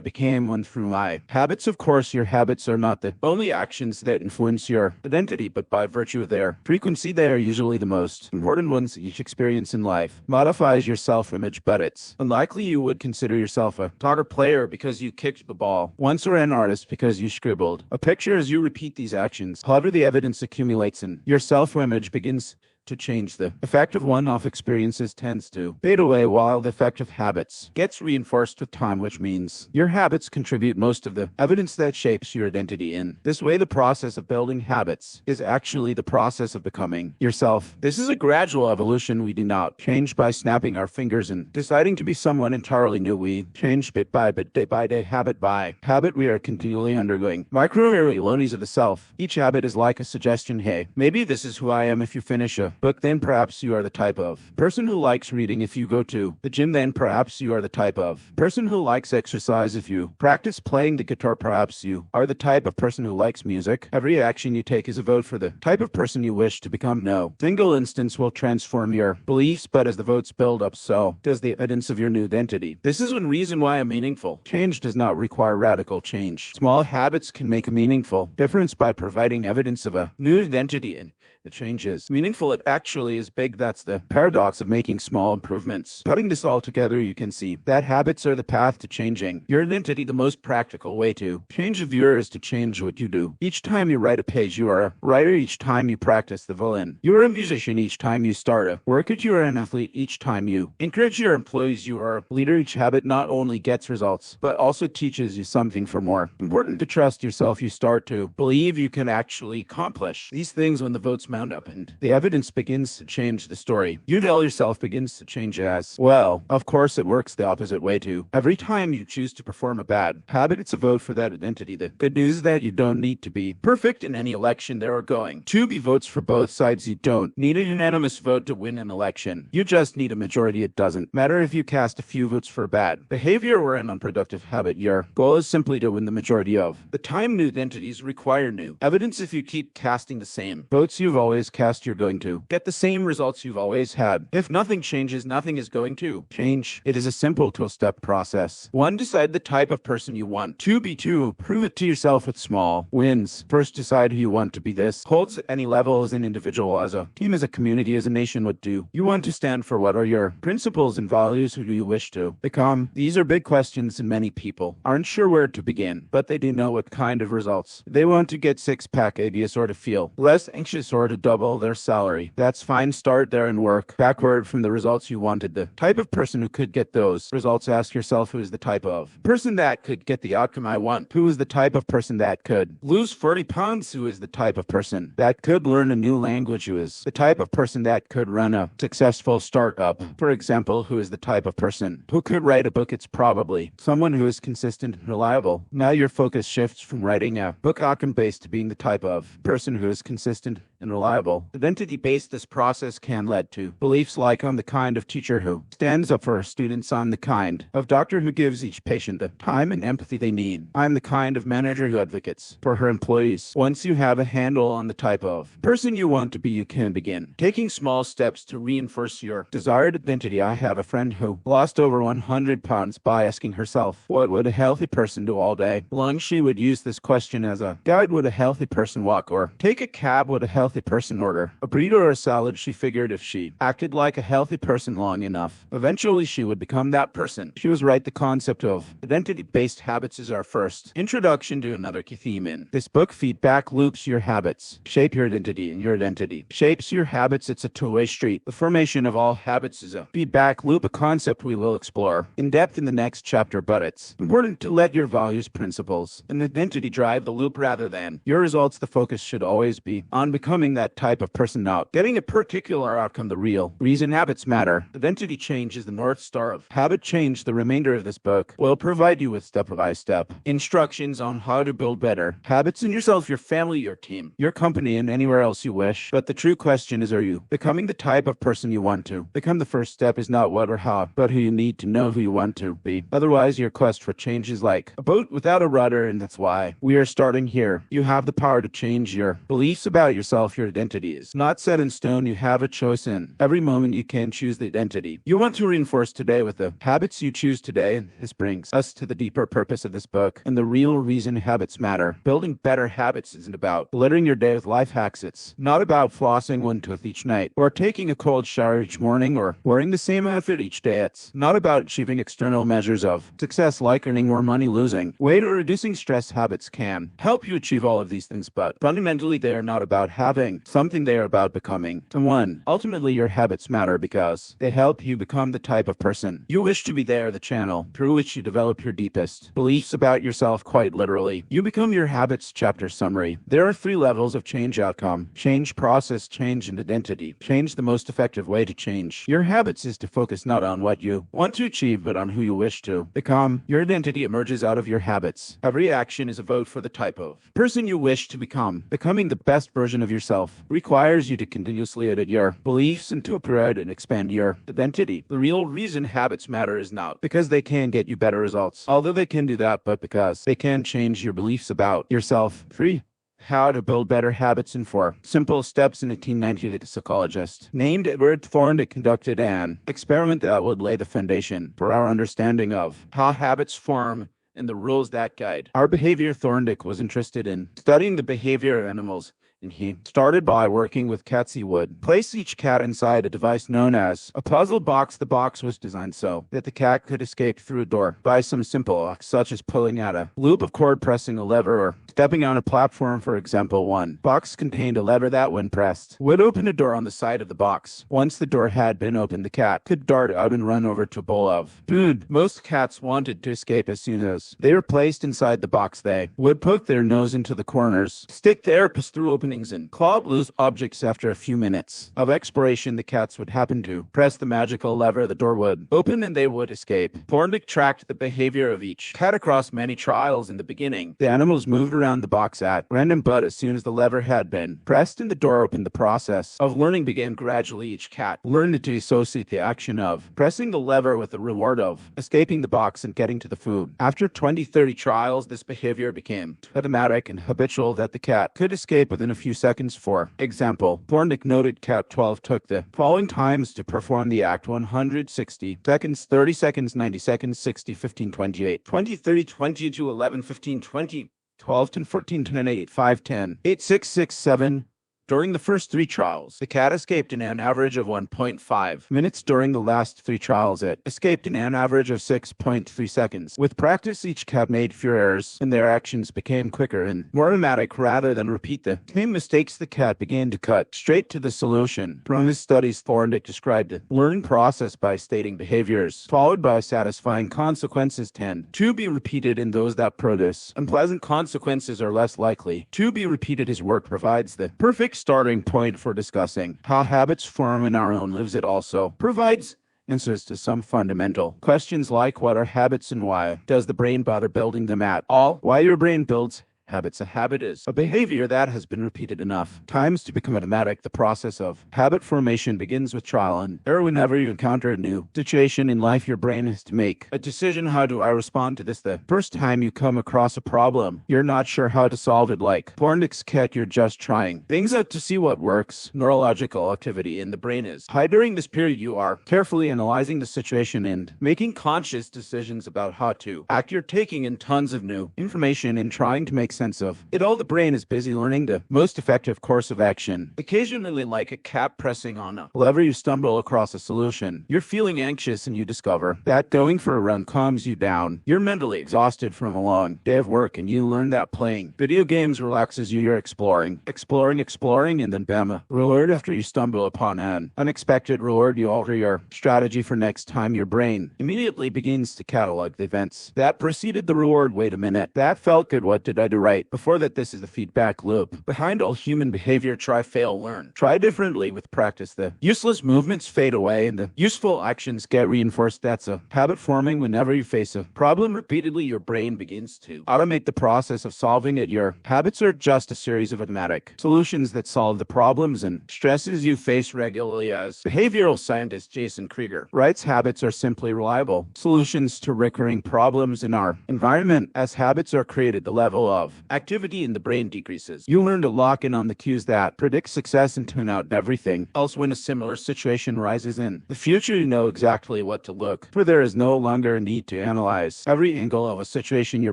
became one through my habits. Of course, your habits are not the only actions that influence your identity, but by virtue of their frequency, they are usually the most important ones. Each experience in life modifies your self-image, but it's unlikely you would consider yourself a soccer player because you kicked the ball once, or an artist because you scribbled a picture. As you repeat these actions, however, the evidence accumulates and your self-image begins to change. The effect of one-off experiences tends to fade away, while the effect of habits gets reinforced with time, which means your habits contribute most of the evidence that shapes your identity. In this way, the process of building habits is actually the process of becoming yourself. This is a gradual evolution. We do not change by snapping our fingers and deciding to be someone entirely new. We change bit by bit, day by day, habit by habit. We are continually undergoing micro-learnings of the self. Each habit is like a suggestion. Hey, maybe this is who I am. If you finish a book, then perhaps you are the type of person who likes reading. If you go to the gym, then perhaps you are the type of person who likes exercise. If you practice playing the guitar, perhaps you are the type of person who likes music. Every action you take is a vote for the type of person you wish to become. No single instance will transform your beliefs, but as the votes build up, so does the evidence of your new identity. This is one reason why a meaningful change does not require radical change. Small habits can make a meaningful difference by providing evidence of a new identity, and the change is meaningful. It actually is big. That's the paradox of making small improvements. Putting this all together, you can see that habits are the path to changing your identity. The most practical way to change a viewer is to change what you do. Each time you write a page, you are a writer. Each time you practice the violin, you are a musician. Each time you start a workout, you are an athlete. Each time you encourage your employees, you are a leader. Each habit not only gets results, but also teaches you something. For more important to trust yourself, you start to believe you can actually accomplish these things. When the votes mount up and the evidence begins to change, the story you tell yourself begins to change as well. Of course, it works the opposite way too. Every time you choose to perform a bad habit, it's a vote for that identity. The good news is that you don't need to be perfect in any election. There are going to be votes for both sides. You don't need a unanimous vote to win an election. You just need a majority. It doesn't matter if you cast a few votes for bad behavior or an unproductive habit. Your goal is simply to win the majority of the time. New identities require new evidence. If you keep casting the same votes, you've always cast, you're going to get the same results you've always had. If nothing changes, nothing is going to change. It is a simple two-step process. 1. Decide the type of person you want to be. 2. Prove it to yourself with small wins. First, decide who you want to be. This holds at any level, as an individual, as a team, as a community, as a nation would do. You want to stand for what are your principles and values? Who do you wish to become? These are big questions, and many people aren't sure where to begin, but they do know what kind of results they want to get: six-pack abs, or to feel less anxious, or to double their salary. That's fine. Start there and work backward from the results you wanted. The type of person who could get those results. Ask yourself, who is the type of person that could get the outcome I want? Who is the type of person that could lose 40 pounds? Who is the type of person that could learn a new language? Who is the type of person that could run a successful startup? For example, who is the type of person who could write a book? It's probably someone who is consistent and reliable. Now your focus shifts from writing a book outcome-based to being the type of person who is consistent and reliable. Identity-based, this process can lead to beliefs like, I'm the kind of teacher who stands up for her students. I'm the kind of doctor who gives each patient the time and empathy they need. I'm the kind of manager who advocates for her employees. Once you have a handle on the type of person you want to be, you can begin taking small steps to reinforce your desired identity. I have a friend who lost over 100 pounds by asking herself, what would a healthy person do all day long? She would use this question as a guide. Would a healthy person walk or take a cab? Would a healthy person order a burrito or a salad? She figured if she acted like a healthy person long enough, eventually she would become that person. She was right. The concept of identity-based habits is our first introduction to another key theme in this book. Feedback loops. Your habits shape your identity, and your identity shapes your habits. It's a two-way street. The formation of all habits is a feedback loop, a concept we will explore in depth in the next chapter, but it's important to let your values, principles, and identity drive the loop rather than your results. The focus should always be on becoming that type of person, not getting a particular outcome. The real reason habits matter. Identity change is the North Star of habit change. The remainder of this book will provide you with step-by-step instructions on how to build better habits in yourself, your family, your team, your company, and anywhere else you wish. But the true question is, are you becoming the type of person you want to become? The first step is not what or how, but who. You need to know who you want to be. Otherwise, your quest for change is like a boat without a rudder, and that's why we are starting here. You have the power to change your beliefs about yourself. Your identity is not set in stone. You have a choice in every moment. You can choose the identity you want to reinforce today with the habits you choose today. And this brings us to the deeper purpose of this book and the real reason habits matter. Building better habits isn't about littering your day with life hacks. It's not about flossing one tooth each night, or taking a cold shower each morning, or wearing the same outfit each day. It's not about achieving external measures of success like earning more money, losing weight, or reducing stress. Habits can help you achieve all of these things, but fundamentally they are not about having something. They are about becoming someone. Ultimately, your habits matter because they help you become the type of person you wish to be. They are the channel through which you develop your deepest beliefs about yourself. Quite literally, you become your habits. Chapter summary. There are 3 levels of change: outcome, change, process, change, and identity. Change. The most effective way to change your habits is to focus not on what you want to achieve, but on who you wish to become. Your identity emerges out of your habits. Every action is a vote for the type of person you wish to become. Becoming the best version of yourself requires you to continuously edit your beliefs and to upgrade and expand your identity. The real reason habits matter is not because they can get you better results, although they can do that, but because they can change your beliefs about yourself. 3. How to build better habits in 4 simple steps. In 1898, a psychologist named Edward Thorndike conducted an experiment that would lay the foundation for our understanding of how habits form and the rules that guide our behavior. Thorndike was interested in studying the behavior of animals, and he started by working with cats. He would place each cat inside a device known as a puzzle box. The box was designed so that the cat could escape through a door by some simple acts, such as pulling out a loop of cord, pressing a lever, or stepping on a platform. For example, one box contained a lever that, when pressed, would open a door on the side of the box. Once the door had been opened, the cat could dart out and run over to a bowl of food. Most cats wanted to escape as soon as they were placed inside the box. They would poke their nose into the corners, stick their paws through openings, and claw loose objects. After a few minutes of exploration, the cats would happen to press the magical lever. The door would open and they would escape. Thorndike tracked the behavior of each cat across many trials. In the beginning, the animals moved around the box at random, but as soon as the lever had been pressed and the door opened, the process of learning began. Gradually, each cat learned to associate the action of pressing the lever with the reward of escaping the box and getting to the food. After 20-30 trials, this behavior became automatic and habitual, that the cat could escape within a few few seconds. For example, Thorndike noted Cat 12 took the following times to perform the act: 160 seconds, 30 seconds, 90 seconds, 60, 15, 28, 20, 30, 22, 11, 15, 20, 12, 10, 14, 10, 8, 5, 10, 8, 6, 6, 7. During the first 3 trials, the cat escaped in an average of 1.5 minutes. During the last 3 trials, it escaped in an average of 6.3 seconds. With practice, each cat made fewer errors, and their actions became quicker and more automatic rather than repeat the same mistakes. The cat began to cut straight to the solution. From his studies, Thorndike described the learning process by stating behaviors, followed by satisfying consequences, tend to be repeated, and those that produce unpleasant consequences are less likely to be repeated. His work provides the perfect starting point for discussing how habits form in our own lives. It also provides answers to some fundamental questions like what are habits and why does the brain bother building them at all? Why your brain builds habits. A habit is a behavior that has been repeated enough times to become automatic. The process of habit formation begins with trial and error. Whenever you encounter a new situation in life, your brain has to make a decision. How do I respond to this? The first time you come across a problem, you're not sure how to solve it. Like Thorndike's cat, you're just trying things out to see what works. Neurological activity in the brain is high. During this period, you are carefully analyzing the situation and making conscious decisions about how to act. You're taking in tons of new information and trying to make sense of it all. The brain is busy learning the most effective course of action. Occasionally, like a cat pressing on a lever, you stumble across a solution. You're feeling anxious and you discover that going for a run calms you down. You're mentally exhausted from a long day of work and you learn that playing video games relaxes you. You're exploring, and then bam, a reward. After you stumble upon an unexpected reward, you alter your strategy for next time. Your brain immediately begins to catalog the events that preceded the reward. Wait a minute, that felt good. What did I do right before that? This is the feedback loop behind all human behavior. Try, fail, learn. Try differently. With practice, the useless movements fade away and the useful actions get reinforced. That's a habit forming. Whenever you face a problem repeatedly, your brain begins to automate the process of solving it. Your habits are just a series of automatic solutions that solve the problems and stresses you face regularly. As behavioral scientist James Clear writes, habits are simply reliable solutions to recurring problems in our environment. As habits are created, the level of activity in the brain decreases. You learn to lock in on the cues that predict success and tune out everything else. When a similar situation rises in the future, you know exactly what to look for. There is no longer a need to analyze every angle of a situation. Your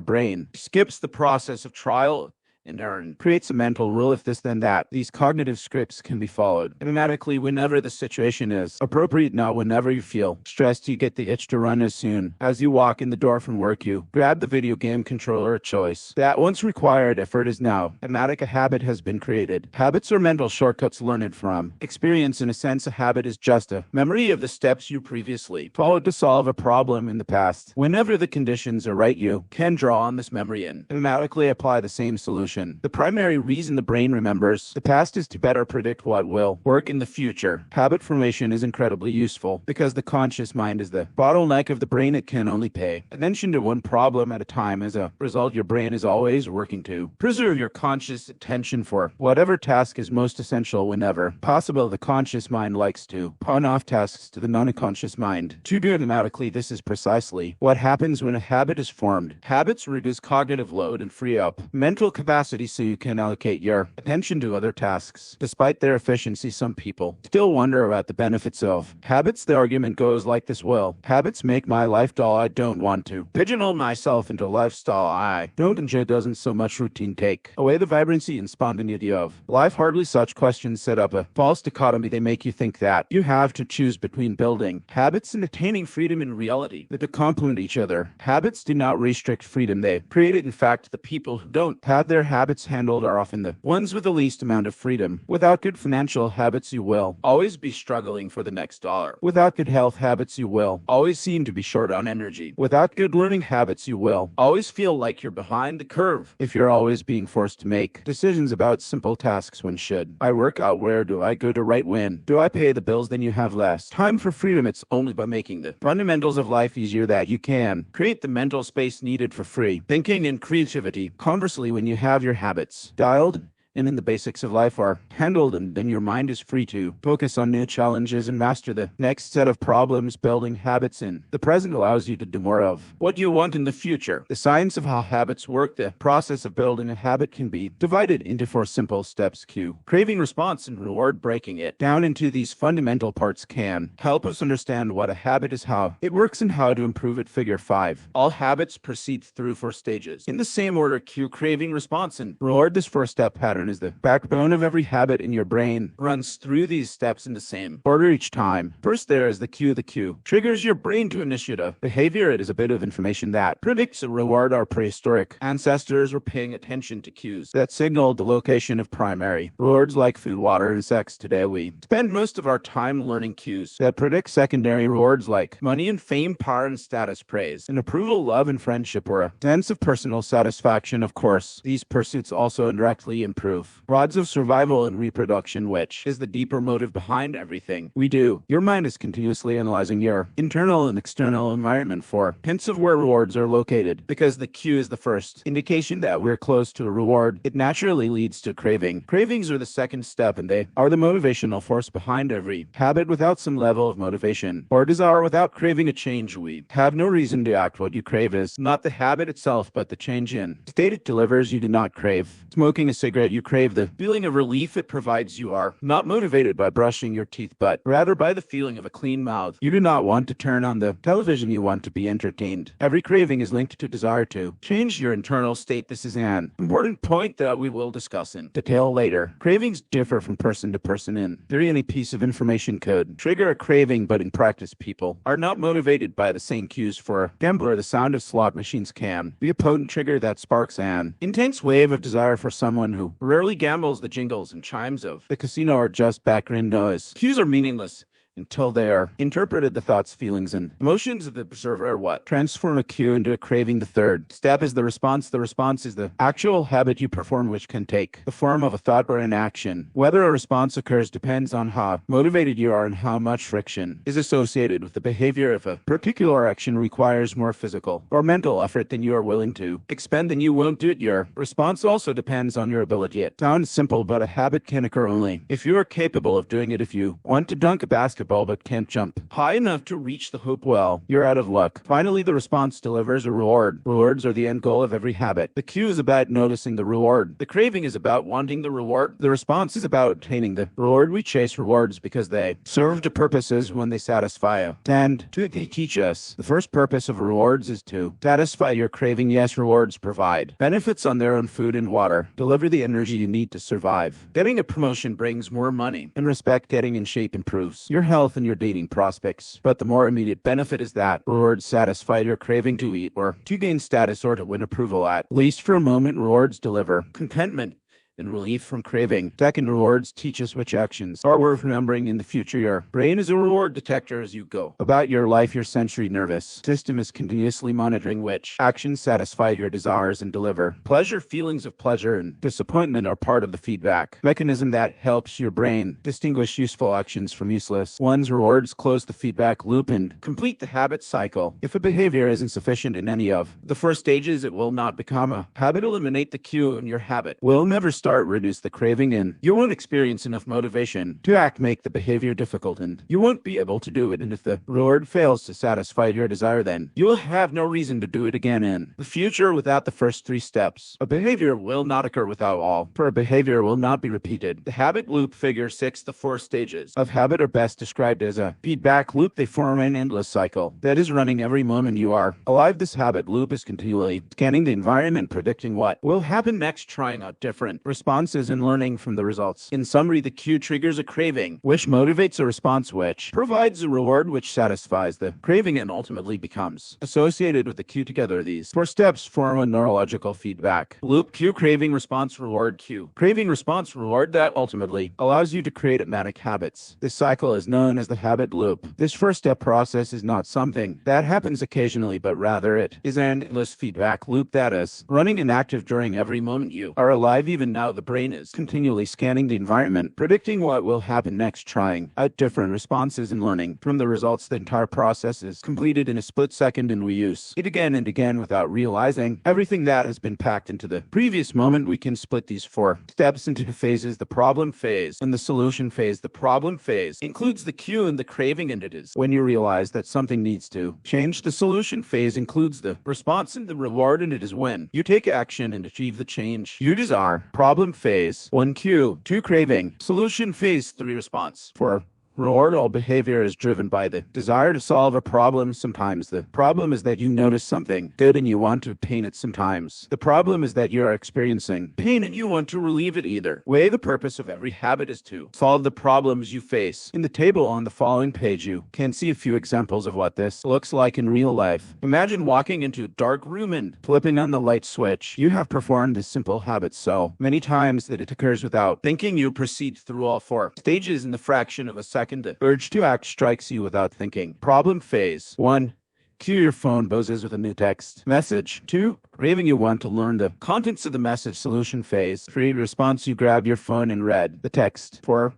brain skips the process of trial and error and creates a mental rule: if this then that. These cognitive scripts can be followed automatically whenever the situation is appropriate. Not whenever you feel stressed, you get the itch to run. As soon as you walk in the door from work, you grab the video game controller. A choice that once required effort is now automatic. A habit has been created. Habits are mental shortcuts learned from experience. In a sense, a habit is just a memory of the steps you previously followed to solve a problem in the past. Whenever the conditions are right, you can draw on this memory and automatically apply the same solution. The primary reason the brain remembers the past is to better predict what will work in the future. Habit formation is incredibly useful because the conscious mind is the bottleneck of the brain. It can only pay attention to one problem at a time. As a result, your brain is always working to preserve your conscious attention for whatever task is most essential. Whenever possible, the conscious mind likes to pawn off tasks to the non-conscious mind to do automatically. This is precisely what happens when a habit is formed. Habits reduce cognitive load and free up mental capacity so you can allocate your attention to other tasks. Despite their efficiency, some people still wonder about the benefits of habits. The argument goes like this: well, habits make my life dull. I don't want to pigeonhole myself into a lifestyle I don't enjoy. Doesn't so much routine take away the vibrancy and spontaneity of life? Hardly. Such questions set up a false dichotomy. They make you think that you have to choose between building habits and attaining freedom. In reality, they complement each other. Habits do not restrict freedom, they create it. In fact, the people who don't have their habits handled are often the ones with the least amount of freedom. Without good financial habits, you will always be struggling for the next dollar. Without good health habits, you will always seem to be short on energy. Without good learning habits, you will always feel like you're behind the curve. If you're always being forced to make decisions about simple tasks: when should I work out, where do I go to write, when do I pay the bills, then you have less time for freedom. It's only by making the fundamentals of life easier that you can create the mental space needed for free thinking and creativity. Conversely, when you have your habits dialed and then the basics of life are handled, and then your mind is free to focus on new challenges and master the next set of problems. Building habits in the present allows you to do more of what you want in the future. The science of how habits work. The process of building a habit can be divided into 4 simple steps: cue, craving, response, and reward. Breaking it down into these fundamental parts can help us understand what a habit is, how it works, and how to improve it. Figure 5. All habits proceed through 4 stages in the same order: cue, craving, response, and reward. This 4-step pattern is the backbone of every habit in your brain. Runs through these steps in the same order each time. First, there is the cue. The cue triggers your brain to initiate a behavior. It is a bit of information that predicts a reward. Our prehistoric ancestors were paying attention to cues that signaled the location of primary rewards like food, water, and sex. Today, we spend most of our time learning cues that predict secondary rewards like money and fame, power and status, praise and approval, love and friendship, or a sense of personal satisfaction. Of course, these pursuits also indirectly improve odds of survival and reproduction, which is the deeper motive behind everything we do. Your mind is continuously analyzing your internal and external environment for hints of where rewards are located. Because the cue is the first indication that we're close to a reward, it naturally leads to craving. Cravings are the second step, and they are the motivational force behind every habit. Without some level of motivation or desire, without craving a change, we have no reason to act. What you crave is not the habit itself, but the change in state it delivers. You do not crave smoking a cigarette. You crave the feeling of relief it provides. You are not motivated by brushing your teeth, but rather by the feeling of a clean mouth. You do not want to turn on the television. You want to be entertained. Every craving is linked to desire to change your internal state. This is an important point that we will discuss in detail later. Cravings differ from person to person. In theory, any piece of information could trigger a craving, but in practice, people are not motivated by the same cues. For a gambler, the sound of slot machines can be a potent trigger that sparks an intense wave of desire. For someone who rarely gambles, the jingles and chimes of the casino are just background noise. Cues are meaningless until they are interpreted. The thoughts, feelings, and emotions of the observer are what transform a cue into a craving. The third step is the response. The response is the actual habit you perform, which can take the form of a thought or an action. Whether a response occurs depends on how motivated you are and how much friction is associated with the behavior. If a particular action requires more physical or mental effort than you are willing to expend, then you won't do it. Your response also depends on your ability. It sounds simple, but a habit can occur only if you are capable of doing it. If you want to dunk a basketball but can't jump high enough to reach the hoop, well, you're out of luck. Finally, the response delivers a reward. Rewards are the end goal of every habit. The cue is about noticing the reward. The craving is about wanting the reward. The response is about obtaining the reward. We chase rewards because they serve to purposes when they satisfy us. And they teach us. The first purpose of rewards is to satisfy your craving. Yes, rewards provide benefits on their own. Food and water deliver the energy you need to survive. Getting a promotion brings more money and respect. Getting in shape improves your health and your dating prospects. But the more immediate benefit is that rewards satisfy your craving to eat or to gain status or to win approval. At least for a moment, rewards deliver contentment and relief from craving. Second, rewards teach us which actions are worth remembering in the future. Your brain is a reward detector. As you go about your life, your sensory nervous system is continuously monitoring which actions satisfy your desires and deliver pleasure. Feelings of pleasure and disappointment are part of the feedback mechanism that helps your brain distinguish useful actions from useless ones. Rewards close the feedback loop and complete the habit cycle. If a behavior isn't sufficient in any of the 4 stages, it will not become a habit. Eliminate the cue and your habit will never start. Reduce the craving and you won't experience enough motivation to act. Make the behavior difficult and you won't be able to do it. And if the reward fails to satisfy your desire, then you will have no reason to do it again. In the future, without the first 3 steps, a behavior will not occur. Without all, for a behavior will not be repeated. The habit loop. Figure 6. The 4 stages of habit are best described as a feedback loop. They form an endless cycle that is running every moment you are alive. This habit loop is continually scanning the environment, predicting what will happen next, trying out different responses and learning from the results. In summary, the cue triggers a craving, which motivates a response, which provides a reward, which satisfies the craving and ultimately becomes associated with the cue. Together, these 4 steps form a neurological feedback loop. Cue, craving, response, reward. Cue, craving, response, reward that ultimately allows you to create automatic habits. This cycle is known as the habit loop. This first step process is not something that happens occasionally, but rather it is an endless feedback loop that is running and active during every moment you are alive. Even now, how the brain is continually scanning the environment, predicting what will happen next, trying out different responses and learning from the results. The entire process is completed in a split second, and we use it again and again without realizing everything that has been packed into the previous moment. We can split these 4 steps into phases: the problem phase and the solution phase. The problem phase includes the cue and the craving, and it is when you realize that something needs to change. The solution phase includes the response and the reward, and it is when you take action and achieve the change you desire. Problem phase: 1 cue, 2 craving. Solution phase: 3 response. 4 reward. All behavior is driven by the desire to solve a problem. Sometimes the problem is that you notice something good and you want to pain it. Sometimes the problem is that you are experiencing pain and you want to relieve it. Either way, the purpose of every habit is to solve the problems you face. In the table on the following page, you can see a few examples of what this looks like in real life. Imagine walking into a dark room and flipping on the light switch. You have performed this simple habit so many times that it occurs without thinking. You proceed through all 4 stages in the fraction of a second. The urge to act strikes you without thinking. Problem phase: 1 cue, your phone buzzes with a new text message. 2 craving, you want to learn the contents of the message. Solution phase: 3 response, you grab your phone and read the text. 4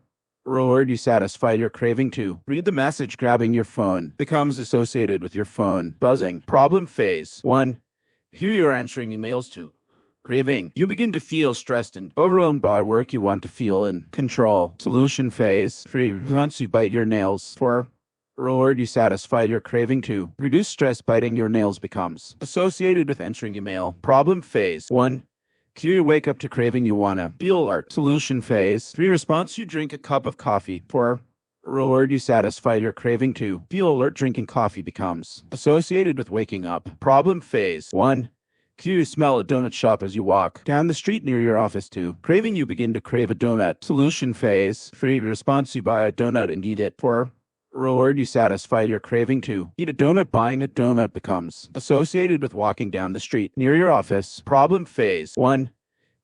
reward, you satisfied your craving to read the message. Grabbing your phone becomes associated with your phone buzzing. Problem phase: 1 cue, you're answering emails. 2 craving, you begin to feel stressed and overwhelmed by work. You want to feel in control. Solution phase: 3 once, you bite your nails. 4 reward, you satisfied your craving to reduce stress. Biting your nails becomes associated with answering email. Problem phase: 1 cue, you wake up to craving, you want to feel alert. Solution phase: 3 response, you drink a cup of coffee. 4 reward, you satisfy your craving to feel alert. Drinking coffee becomes associated with waking up. Problem phase: 1 cue, you smell a donut shop as you walk down the street near your office. 2 craving, you begin to crave a donut. Solution phase: 3 response, you buy a donut and eat it. 4 reward, you satisfy your craving to eat a donut. Buying a donut becomes associated with walking down the street near your office. Problem phase: 1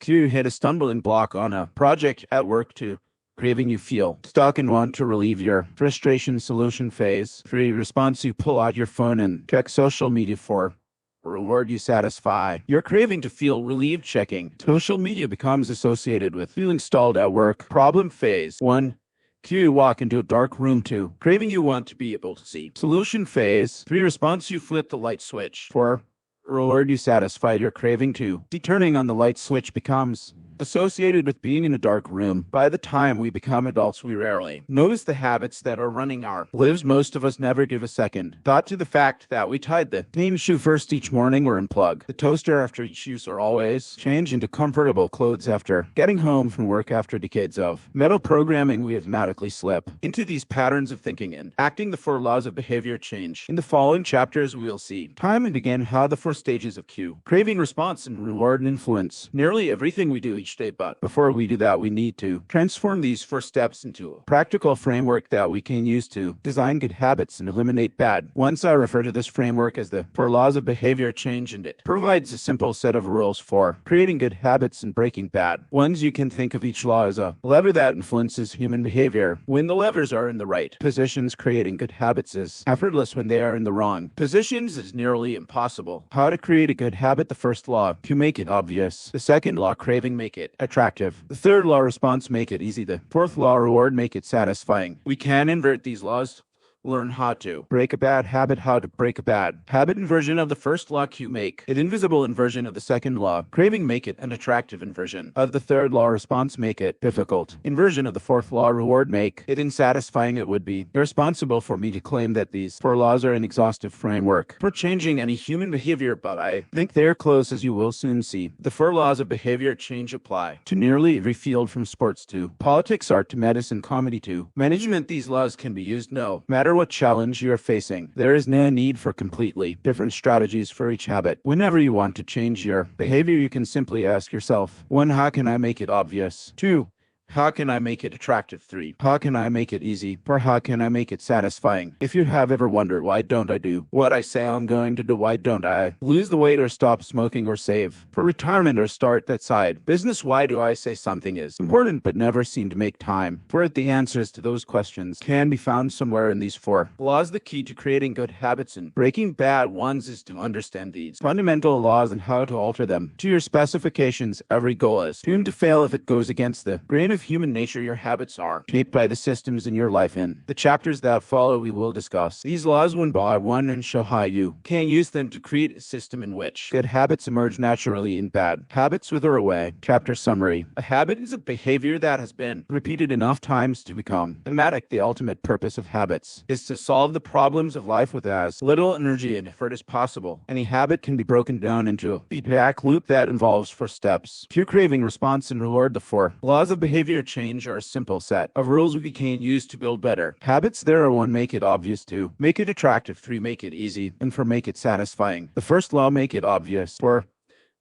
cue, you hit a stumbling block on a project at work. 2 craving, you feel stuck and want to relieve your frustration. Solution phase: 3 response, you pull out your phone and check social media. 4 reward, you satisfy your craving to feel relieved. Checking social media becomes associated with feeling stalled at work. Problem phase: 1 cue, you walk into a dark room. 2 craving, you want to be able to see. Solution phase: 3 response, you flip the light switch. 4 reward, you satisfied your craving to see. Turning on the light switch becomes associated with being in a dark room. By the time we become adults, we rarely notice the habits that are running our lives. Most of us never give a second thought to the fact that we tied the same shoe first each morning, or unplug the toaster after each use, or always change into comfortable clothes after getting home from work. After decades of mental programming, we automatically slip into these patterns of thinking and acting. The 4 laws of behavior change. In the following chapters, we will see time and again how the 4 stages of cue, craving, response, and reward influence nearly everything we do each day. But before we do that, we need to transform these 4 steps into a practical framework that we can use to design good habits and eliminate bad ones. I refer to this framework as the 4 laws of behavior change, and it provides a simple set of rules for creating good habits and breaking bad ones. You can think of each law as a lever that influences human behavior. When the levers are in the right positions, creating good habits is effortless. When they are in the wrong positions, it's nearly impossible. How to create a good habit: the first law, to make it obvious. The second law, craving, make it attractive. The third law, response, make it easy. The fourth law, reward, make it satisfying. We can invert these laws. Learn how to break a bad habit. How to break a bad habit: inversion of the first law, cue, make it invisible. Inversion of the second law, craving, make it an attractive. Inversion of the third law, response, make it difficult. Inversion of the fourth law, reward, make it unsatisfying. It would be irresponsible for me to claim that these 4 laws are an exhaustive framework for changing any human behavior, but I think they're close, as you will soon see. The 4 laws of behavior change apply to nearly every field, from sports to politics, art to medicine, comedy to management. These laws can be used no matter what challenge you are facing. There is no need for completely different strategies for each habit. Whenever you want to change your behavior, you can simply ask yourself: 1 how can I make it obvious? 2 How can I make it attractive? 3. How can I make it easy? 4. How can I make it satisfying? If you have ever wondered why don't I do what I say I'm going to do, why don't I lose the weight or stop smoking or save for retirement or start that side business, why do I say something is important but never seem to make time for it? The answers to those questions can be found somewhere in these 4 laws. The key to creating good habits and breaking bad ones is to understand these fundamental laws and how to alter them to your specifications. Every goal is doomed to fail if it goes against the grain of human nature. Your habits are shaped by the systems in your life. In the chapters that follow, we will discuss these laws one by one and show how you can use them to create a system in which good habits emerge naturally and bad habits wither away. Chapter summary. A habit is a behavior that has been repeated enough times to become automatic. The ultimate purpose of habits is to solve the problems of life with as little energy and effort as possible. Any habit can be broken down into a feedback loop that involves 4 steps: cue, craving, response, and reward. The 4 laws of behavior change are a simple set of rules we can use to build better habits. There are 1. Make it obvious. 2. Make it attractive. 3. Make it easy. And 4. Make it satisfying. The first law: make it obvious. 4.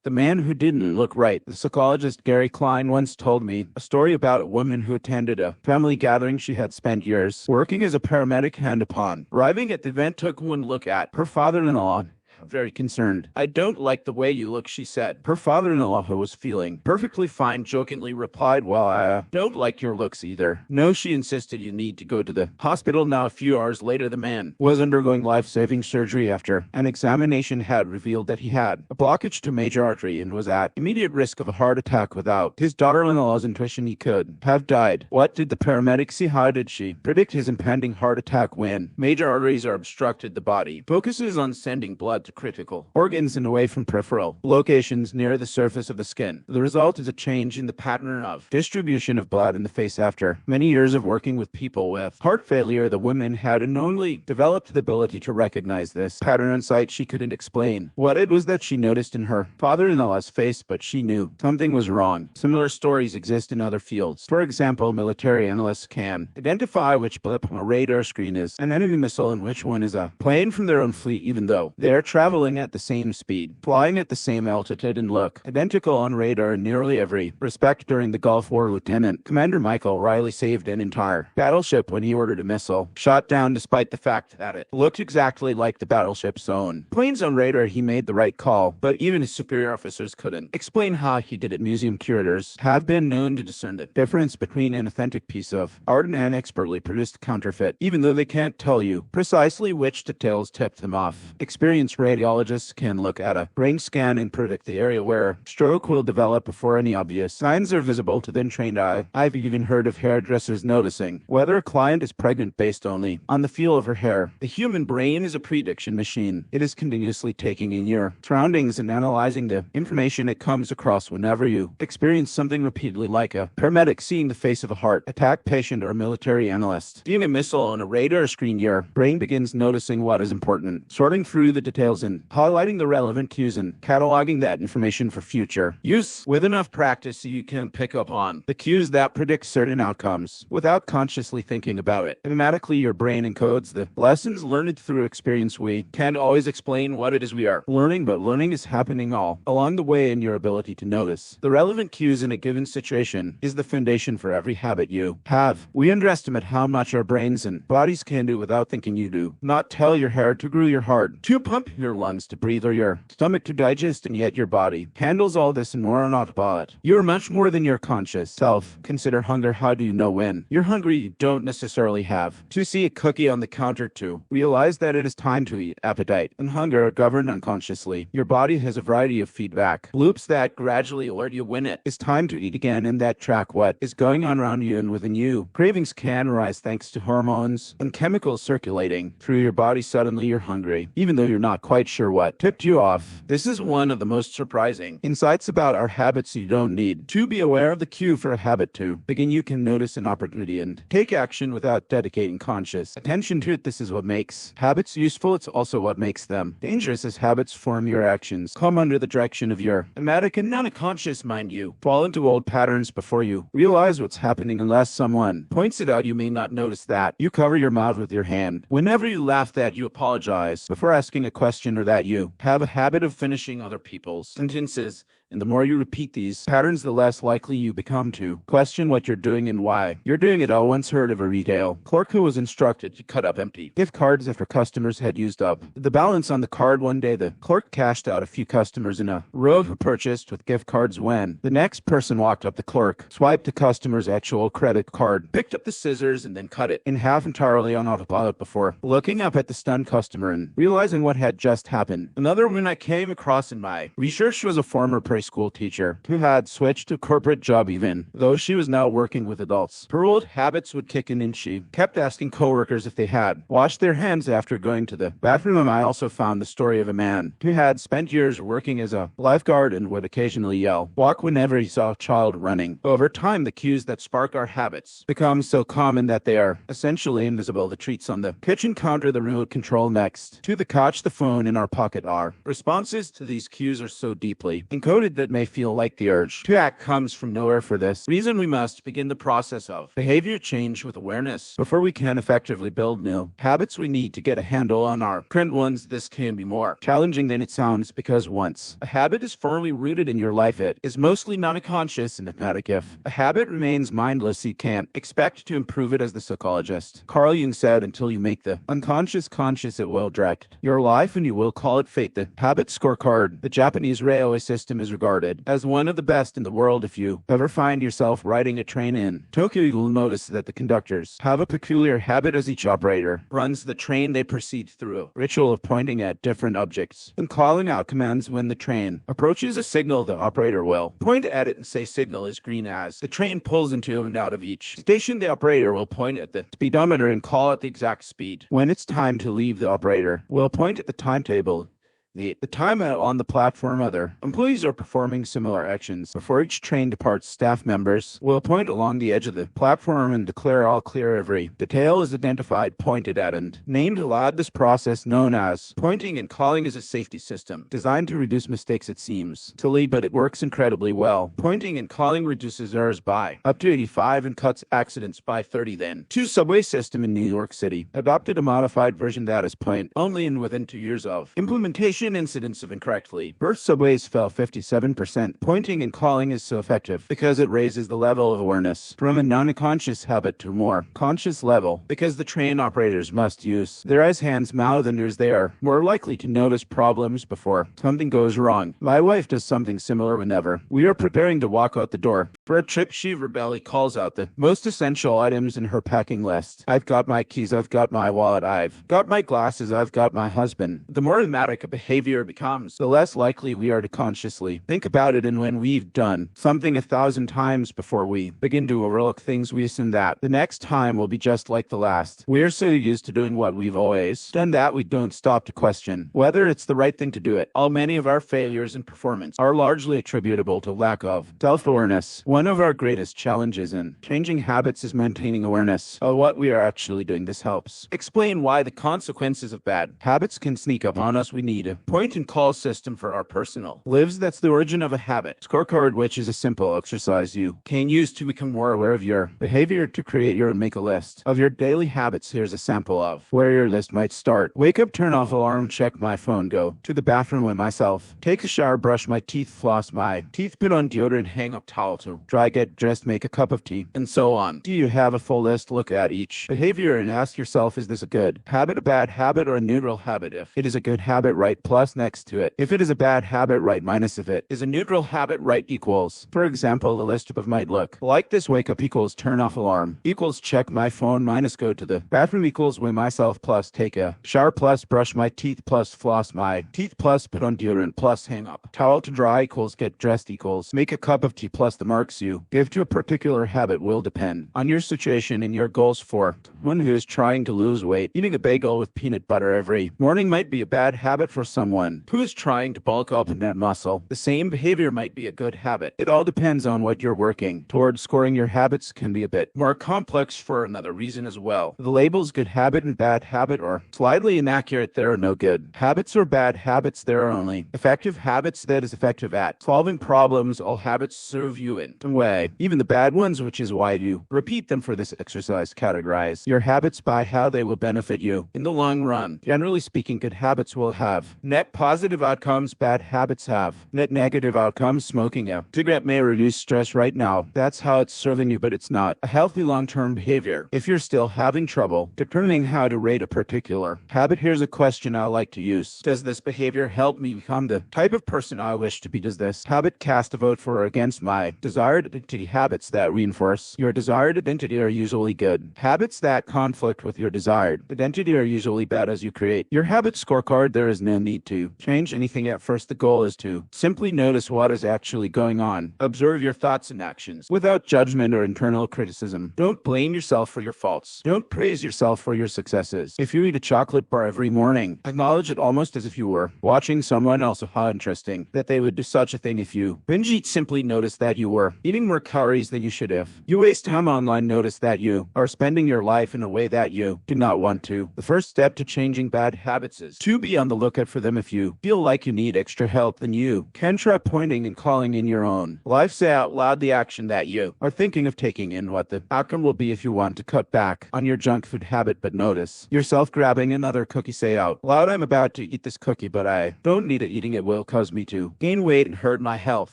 The man who didn't look right. The psychologist Gary Klein once told me a story about a woman who attended a family gathering. She had spent years working as a paramedic, and upon arriving at the event took one look at her father-in-law. Very concerned. "I don't like the way you look," she said. Her father-in-law, who was feeling perfectly fine, jokingly replied, "Well, I don't like your looks either." "No," she insisted, "you need to go to the hospital now." A few hours later, the man was undergoing life-saving surgery after an examination had revealed that he had a blockage to a major artery and was at immediate risk of a heart attack. Without his daughter-in-law's intuition, he could have died. What did the paramedic see? How did she predict his impending heart attack? When major arteries are obstructed, the body focuses on sending blood to critical organs and away from peripheral locations near the surface of the skin. The result is a change in the pattern of distribution of blood in the face. After many years of working with people with heart failure, the woman had unknowingly developed the ability to recognize this pattern on sight. She couldn't explain what it was that she noticed in her father-in-law's face, but she knew something was wrong. Similar stories exist in other fields. For example, military analysts can identify which blip on a radar screen is an enemy missile and which one is a plane from their own fleet, even though they're traveling at the same speed, flying at the same altitude, and look identical on radar in nearly every respect. During the Gulf War, Lieutenant Commander Michael Riley saved an entire battleship when he ordered a missile shot down despite the fact that it looked exactly like the battleship's own planes on radar. He made the right call, but even his superior officers couldn't explain how he did it. Museum curators have been known to discern the difference between an authentic piece of art and an expertly produced counterfeit, even though they can't tell you precisely which details tipped them off. Experienced radiologists can look at a brain scan and predict the area where stroke will develop before any obvious signs are visible to the untrained eye. I've even heard of hairdressers noticing whether a client is pregnant based only on the feel of her hair. The human brain is a prediction machine. It is continuously taking in your surroundings and analyzing the information it comes across. Whenever you experience something repeatedly, like a paramedic seeing the face of a heart attack patient or a military analyst viewing a missile on a radar screen, your brain begins noticing what is important, sorting through the details and highlighting the relevant cues and cataloging that information for future use. With enough practice, you can pick up on the cues that predict certain outcomes without consciously thinking about it. Automatically, your brain encodes the lessons learned through experience. We can't always explain what it is we are learning, but learning is happening all along the way, and your ability to notice the relevant cues in a given situation is the foundation for every habit you have. We underestimate how much our brains and bodies can do without thinking. You do not tell your hair to grow your heart, to pump your lungs, to breathe, or your stomach to digest, and yet your body handles all this and more on autopilot. You're much more than your conscious self. Consider hunger. How do you know when you're hungry? You don't necessarily have to see a cookie on the counter to realize that it is time to eat. Appetite and hunger are governed unconsciously. Your body has a variety of feedback loops that gradually alert you when it is time to eat again, and that track what is going on around you and within you. Cravings can arise thanks to hormones and chemicals circulating through your body. Suddenly you're hungry, even though you're not quite sure what tipped you off. This is one of the most surprising insights about our habits. You don't need to be aware of the cue for a habit to begin. You can notice an opportunity and take action without dedicating conscious attention to it. This is what makes habits useful. It's also what makes them dangerous, as habits form. Your actions come under the direction of your automatic and non-conscious mind. You fall into old patterns before you realize what's happening. Unless someone points it out, you may not notice that you cover your mouth with your hand whenever you laugh, that you apologize before asking a question, or that you have a habit of finishing other people's sentences And the more you repeat these patterns, the less likely you become to question what you're doing and why you're doing it. I once heard of a retail clerk who was instructed to cut up empty gift cards after customers had used up the balance on the card. One day, the clerk cashed out a few customers in a row who purchased with gift cards. When the next person walked up, the clerk swiped the customer's actual credit card, picked up the scissors, and then cut it in half entirely on autopilot before looking up at the stunned customer and realizing what had just happened. Another woman I came across in my research was a former preschool teacher who had switched to corporate job even though she was now working with adults. Her old habits would kick in and she kept asking coworkers if they had washed their hands after going to the bathroom. I also found the story of a man who had spent years working as a lifeguard and would occasionally yell, "Walk," whenever he saw a child running. Over time, the cues that spark our habits become so common that they are essentially invisible. The treats on the kitchen counter, the remote control next to the couch, the phone in our pocket. Our responses to these cues are so deeply encoded that may feel like the urge to act comes from nowhere. For this reason, we must begin the process of behavior change with awareness before we can effectively build new habits. We need to get a handle on our current ones. This can be more challenging than it sounds because once a habit is firmly rooted in your life, it is mostly non-conscious and hypnotic. If a habit remains mindless, you can't expect to improve it. As the psychologist Carl Jung said, until you make the unconscious conscious, it will direct your life and you will call it fate. The habit scorecard, the Japanese railway system, is regarded as one of the best in the world. If you ever find yourself riding a train in Tokyo, you will notice that the conductors have a peculiar habit. As each operator runs the train, they proceed through a ritual of pointing at different objects and calling out commands. When the train approaches a signal, the operator will point at it and say, "Signal is green." As the train pulls into and out of each station, the operator will point at the speedometer and call out the exact speed. When it's time to leave, the operator will point at the timetable, the time out on the platform. Other employees are performing similar actions. Before each train departs, staff members will point along the edge of the platform and declare all clear. Every detail is identified, pointed at, and named aloud. This process, known as pointing and calling, is a safety system designed to reduce mistakes. It seems silly, but it works incredibly well. Pointing and calling reduces errors by up to 85 and cuts accidents by 30. Then, two subway system in New York City adopted a modified version that is point only, and within 2 years of implementation, incidents of incorrectly berthed subways fell 57%. Pointing and calling is so effective because it raises the level of awareness from a non-conscious habit to a more conscious level. Because the train operators must use their eyes, hands, mouth, and ears, they are more likely to notice problems before something goes wrong. My wife does something similar. Whenever we are preparing to walk out the door for a trip, she verbally calls out the most essential items in her packing list. "I've got my keys, I've got my wallet, I've got my glasses, I've got my husband." The more dramatic a behavior becomes, the less likely we are to consciously think about it. And when we've done something 1,000 times before we begin to overlook things, we assume that the next time will be just like the last. We're so used to doing what we've always done that we don't stop to question whether it's the right thing to do it. Many of our failures in performance are largely attributable to lack of self-awareness. One of our greatest challenges in changing habits is maintaining awareness of what we are actually doing. This helps explain why the consequences of bad habits can sneak up on us. We need a point and call system for our personal lives. That's the origin of a habit scorecard, which is a simple exercise you can use to become more aware of your behavior. To create your and make a list of your daily habits, here's a sample of where your list might start. Wake up, turn off alarm, check my phone, go to the bathroom with myself, take a shower, brush my teeth, floss my teeth, put on deodorant, hang up towel to dry, get dressed, make a cup of tea, and so on. Do you have a full list? Look at each behavior and ask yourself, is this a good habit, a bad habit, or a neutral habit? If it is a good habit, write plus next to it. If it is a bad habit, write minus. If it is a neutral habit, write equals. For example, the list above might look like this: wake up equals turn off alarm, equals check my phone, minus go to the bathroom, equals weigh myself, plus take a shower, plus brush my teeth, plus floss my teeth, plus put on deodorant, plus hang up towel to dry, equals get dressed, equals make a cup of tea. Plus the marks you give to a particular habit will depend on your situation and your goals. For one who is trying to lose weight, eating a bagel with peanut butter every morning might be a bad habit. For someone who is trying to bulk up and add muscle, the same behavior might be a good habit. It all depends on what you're working towards. Scoring your habits can be a bit more complex for another reason as well. The labels good habit and bad habit are slightly inaccurate. There are no good habits or bad habits. There are only effective habits that is effective at solving problems. All habits serve you in some way, even the bad ones, which is why you repeat them. For this exercise, categorize your habits by how they will benefit you in the long run. Generally speaking, good habits will have Net positive outcomes bad habits have. Net negative outcomes smoking have. Cigarette may reduce stress right now. That's how it's serving you, but it's not a healthy long-term behavior. If you're still having trouble determining how to rate a particular habit, here's a question I like to use. Does this behavior help me become the type of person I wish to be? Does this habit cast a vote for or against my desired identity? Habits that reinforce your desired identity are usually good. Habits that conflict with your desired identity are usually bad. As you create your habit scorecard, there is no need to change anything at first. The goal is to simply notice what is actually going on. Observe your thoughts and actions without judgment or internal criticism. Don't blame yourself for your faults. Don't praise yourself for your successes. If you eat a chocolate bar every morning, acknowledge it almost as if you were watching someone else. How interesting that they would do such a thing. If you binge eat, simply notice that you were eating more calories than you should have. You waste time online, notice that you are spending your life in a way that you do not want to. The first step to changing bad habits is to be on the lookout for them. If you feel like you need extra help, then you can try pointing and calling in your own life. Say out loud the action that you are thinking of taking and what the outcome will be. If you want to cut back on your junk food habit but notice yourself grabbing another cookie, say out loud, I'm about to eat this cookie, but I don't need it. Eating it will cause me to gain weight and hurt my health.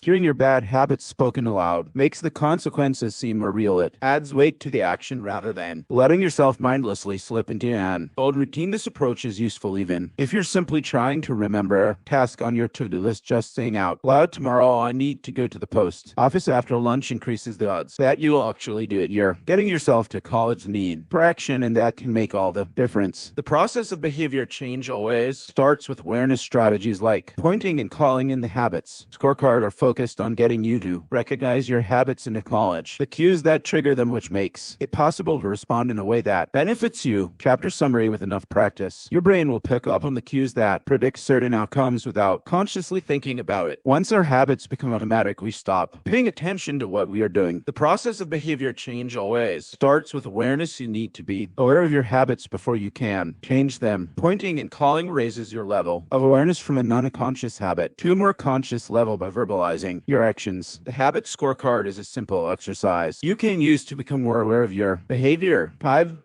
Hearing your bad habits spoken aloud makes the consequences seem more real. It adds weight to the action rather than letting yourself mindlessly slip into an old routine. This approach is useful even if you're simply trying to remember a task on your to-do list. Just saying out loud, tomorrow I need to go to the post office after lunch, increases the odds that you will actually do it. You're getting yourself to college need for action, and that can make all the difference. The process of behavior change always starts with awareness. Strategies like pointing and calling in the habits scorecard are focused on getting you to recognize your habits and acknowledge the cues that trigger them, which makes it possible to respond in a way that benefits you. Chapter summary: with enough practice, your brain will pick up on the cues that predict certain outcomes without consciously thinking about it. Once our habits become automatic, we stop paying attention to what we are doing. The process of behavior change always starts with awareness. You need to be aware of your habits before you can change them. Pointing and calling raises your level of awareness from a non-conscious habit to a more conscious level by verbalizing your actions. The habit scorecard is a simple exercise you can use to become more aware of your behavior. 5.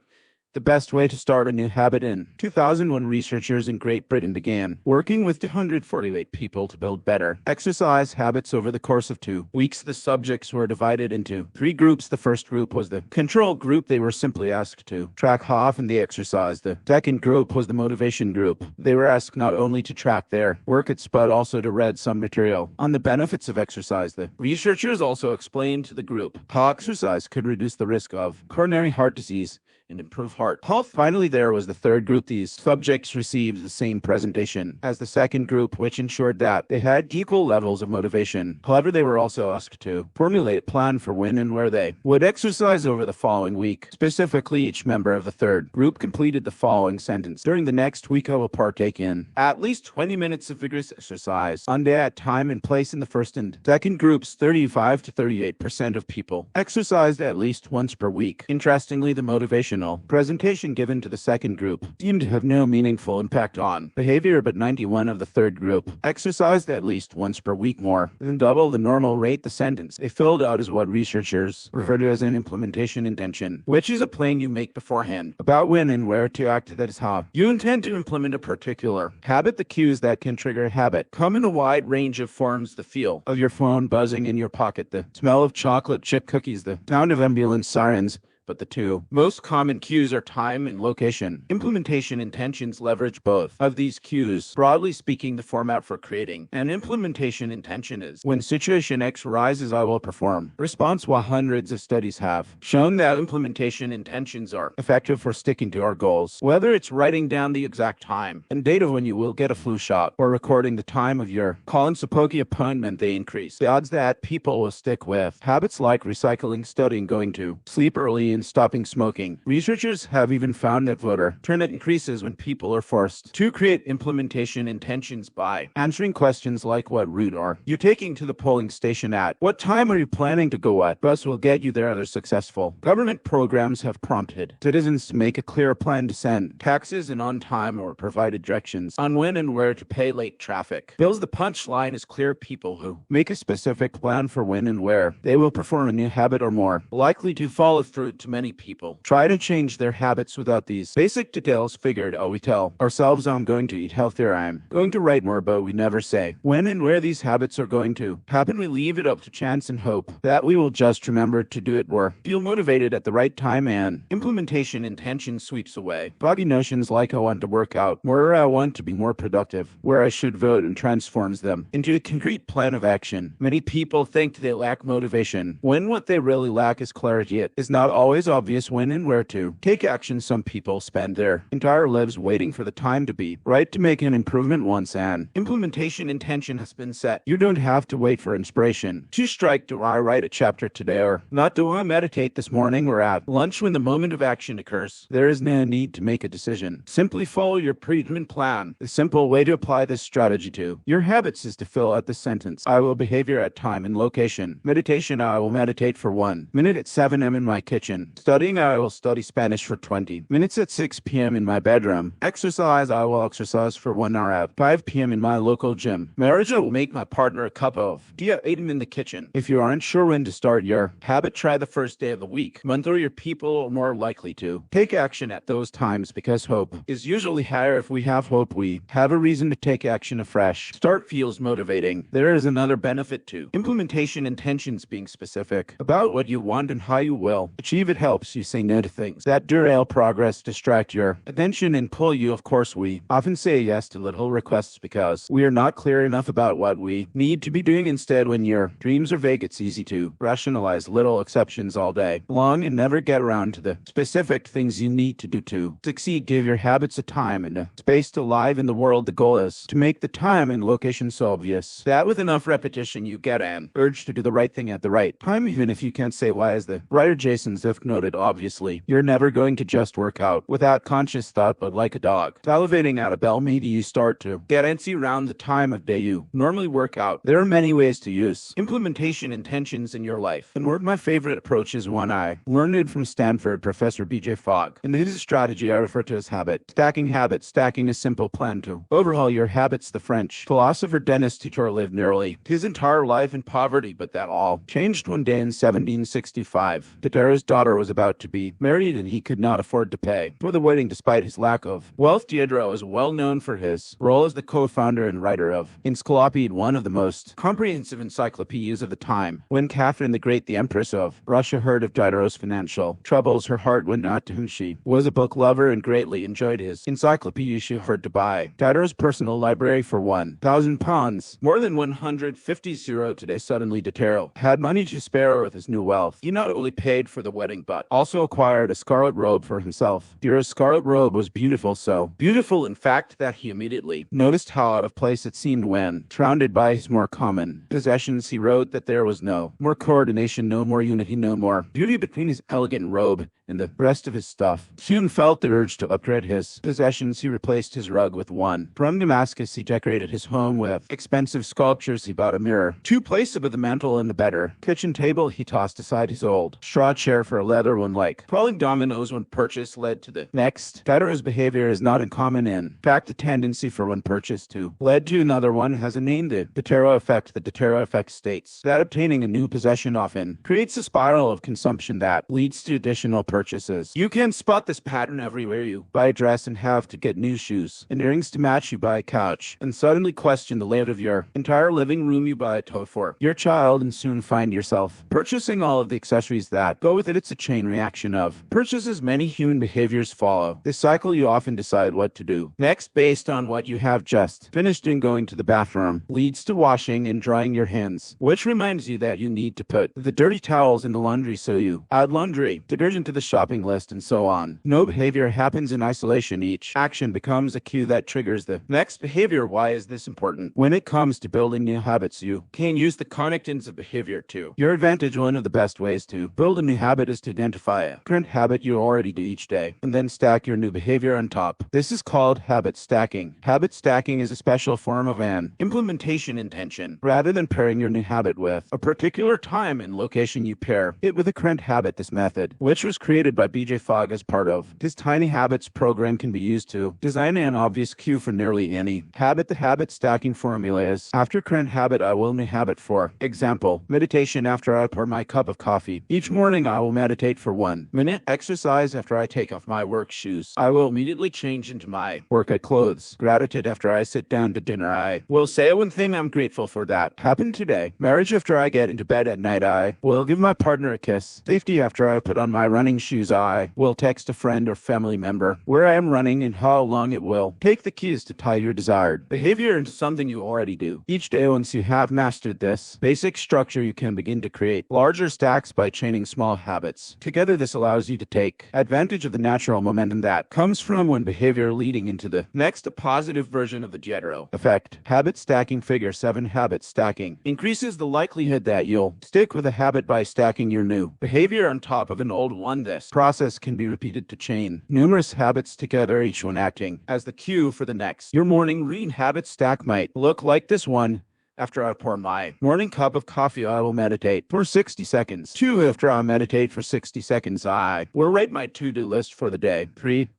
The best way to start a new habit. In 2001, researchers in Great Britain began working with 248 people to build better exercise habits over the course of 2 weeks. The subjects were divided into 3 groups. The first group was the control group. They were simply asked to track how often they exercised. The second group was the motivation group. They were asked not only to track their workouts but also to read some material on the benefits of exercise. The researchers also explained to the group how exercise could reduce the risk of coronary heart disease and improve heart health. Finally, there was the third group. These subjects received the same presentation as the second group, which ensured that they had equal levels of motivation. However, they were also asked to formulate a plan for when and where they would exercise over the following week. Specifically, each member of the third group completed the following sentence: during the next week, I will partake in at least 20 minutes of vigorous exercise on day at time and place. In the first and second groups, 35 to 38% of people exercised at least once per week. Interestingly, the motivation presentation given to the second group seemed to have no meaningful impact on behavior, but 91 of the third group exercised at least once per week, more than double the normal rate. The sentence they filled out is what researchers refer to as an implementation intention, which is a plan you make beforehand about when and where to act. That is how you intend to implement a particular habit. The cues that can trigger a habit come in a wide range of forms: the feel of your phone buzzing in your pocket, the smell of chocolate chip cookies, the sound of ambulance sirens. But the 2 most common cues are time and location. Implementation intentions leverage both of these cues. Broadly speaking, the format for creating an implementation intention is: when situation X arises, I will perform response. While hundreds of studies have shown that implementation intentions are effective for sticking to our goals, whether it's writing down the exact time and date of when you will get a flu shot or recording the time of your colonoscopy appointment, they increase the odds that people will stick with habits like recycling, studying, going to sleep early, and stopping smoking. Researchers have even found that voter turnout increases when people are forced to create implementation intentions by answering questions like: what route are you taking to the polling station at? What time are you planning to go? What bus will get you there? Other successful government programs have prompted citizens to make a clear plan to send taxes in on time or provided directions on when and where to pay late traffic bills. The punchline is clear: people who make a specific plan for when and where they will perform a new habit are more likely to follow through to many people try to change their habits without these basic details figured out. We tell ourselves, I'm going to eat healthier, I'm going to write more, but we never say when and where these habits are going to happen. We leave it up to chance and hope that we will just remember to do it or feel motivated at the right time, and implementation intention sweeps away buggy notions like I want to work out more, or I want to be more productive, where I should vote, and transforms them into a concrete plan of action. Many people think they lack motivation when what they really lack is clarity. It is not always obvious when and where to take action. Some people spend their entire lives waiting for the time to be right to make an improvement. Once an implementation intention has been set, you don't have to wait for inspiration to strike. Do I write a chapter today or not? Do I meditate this morning or at lunch? When the moment of action occurs, there is no need to make a decision. Simply follow your predetermined plan. The simple way to apply this strategy to your habits is to fill out the sentence, I will behavior at time and location. Meditation, I will meditate for 1 minute at 7 a.m. in my kitchen. Studying, I will study Spanish for 20 minutes at 6 p.m. in my bedroom. Exercise, I will exercise for 1 hour at 5 p.m. in my local gym. Marriage, I will make my partner a cup of tea at 8 a.m. in the kitchen. If you aren't sure when to start your habit, try the first day of the week, month, or your people are more likely to take action at those times, because hope is usually higher. If we have hope, we have a reason to take action afresh. Start feels motivating. There is another benefit to implementation intentions. Being specific about what you want and how you will achieve it helps you say no to things that derail progress, distract your attention, and pull you. Of course, we often say yes to little requests because we are not clear enough about what we need to be doing. Instead, when your dreams are vague, it's easy to rationalize little exceptions all day long and never get around to the specific things you need to do to succeed. Give your habits a time and a space to live in the world. The goal is to make the time and location so obvious that with enough repetition you get an urge to do the right thing at the right time, even if you can't say why. As the writer Jason Ziff noted, obviously you're never going to just work out without conscious thought, but like a dog salivating at a bell, maybe you start to get antsy around the time of day you normally work out. There are many ways to use implementation intentions in your life, and one of my favorite approaches, one I learned from Stanford Professor B.J. Fogg, and it is a strategy I refer to as habit stacking. Habit stacking is a simple plan to overhaul your habits. The French philosopher Denis Diderot lived nearly his entire life in poverty, but that all changed one day in 1765. Diderot's daughter was about to be married, and he could not afford to pay for the wedding. Despite his lack of wealth, Diderot was well known for his role as the co-founder and writer of Encyclopedia, one of the most comprehensive encyclopedias of the time. When Catherine the Great, the Empress of Russia, heard of Diderot's financial troubles, her heart went out to him. She was a book lover and greatly enjoyed his encyclopedia. She offered to buy Diderot's personal library for £1,000, more than 150 euro today. Suddenly Diderot had money to spare. With his new wealth, he not only paid for the wedding but also acquired a scarlet robe for himself. Diderot's scarlet robe was beautiful, so beautiful in fact that he immediately noticed how out of place it seemed when surrounded by his more common possessions. He wrote that there was no more coordination, no more unity, no more beauty between his elegant robe and the rest of his stuff. Soon felt the urge to upgrade his possessions. He replaced his rug with one from Damascus. He decorated his home with expensive sculptures. He bought a mirror to place above the mantel and a better kitchen table. He tossed aside his old straw chair for a leather one. Like crawling dominoes, one purchase led to the next. Diderot's behavior is not uncommon. In fact, the tendency for one purchase to lead to another one has a name, the Diderot effect. The Diderot effect states that obtaining a new possession often creates a spiral of consumption that leads to additional purchases. You can spot this pattern everywhere. You buy a dress and have to get new shoes and earrings to match. You buy a couch and suddenly question the layout of your entire living room. You buy a toy for your child and soon find yourself purchasing all of the accessories that go with it. It's a chain reaction of purchases. Many human behaviors follow this cycle. You often decide what to do next based on what you have just finished doing. Going to the bathroom leads to washing and drying your hands, which reminds you that you need to put the dirty towels in the laundry, so you add laundry detergent to the shopping list, and so on. No behavior happens in isolation. Each action becomes a cue that triggers the next behavior. Why is this important? When it comes to building new habits, you can use the connectins of behavior to your advantage. One of the best ways to build a new habit is to identify a current habit you already do each day and then stack your new behavior on top. This is called habit stacking. Habit stacking is a special form of an implementation intention. Rather than pairing your new habit with a particular time and location, you pair it with a current habit. This method, which was created by B.J. Fogg as part of his Tiny Habits program, can be used to design an obvious cue for nearly any habit. The habit stacking formula is: after current habit, I will new habit. For example, meditation. After I pour my cup of coffee each morning, I will meditate. meditate for 1 minute. Exercise after I take off my work shoes. I will immediately change into my workout clothes. Gratitude after I sit down to dinner. I will say one thing I'm grateful for that happened today. Marriage after I get into bed at night. I will give my partner a kiss. Safety after I put on my running shoes. I will text a friend or family member where I am running and how long it will take. The key is to tie your desired behavior into something you already do each day. Once you have mastered this basic structure, you can begin to create larger stacks by chaining small habits together. This allows you to take advantage of the natural momentum that comes from one behavior leading into the next, a positive version of the Jetro effect. Habit stacking. Figure 7. Habit stacking increases the likelihood that you'll stick with a habit by stacking your new behavior on top of an old one. This process can be repeated to chain numerous habits together, each one acting as the cue for the next. Your morning routine habit stack might look like this: 1. After I pour my morning cup of coffee, I will meditate for 60 seconds. 2. After I meditate for 60 seconds, I will write my to-do list for the day. 3.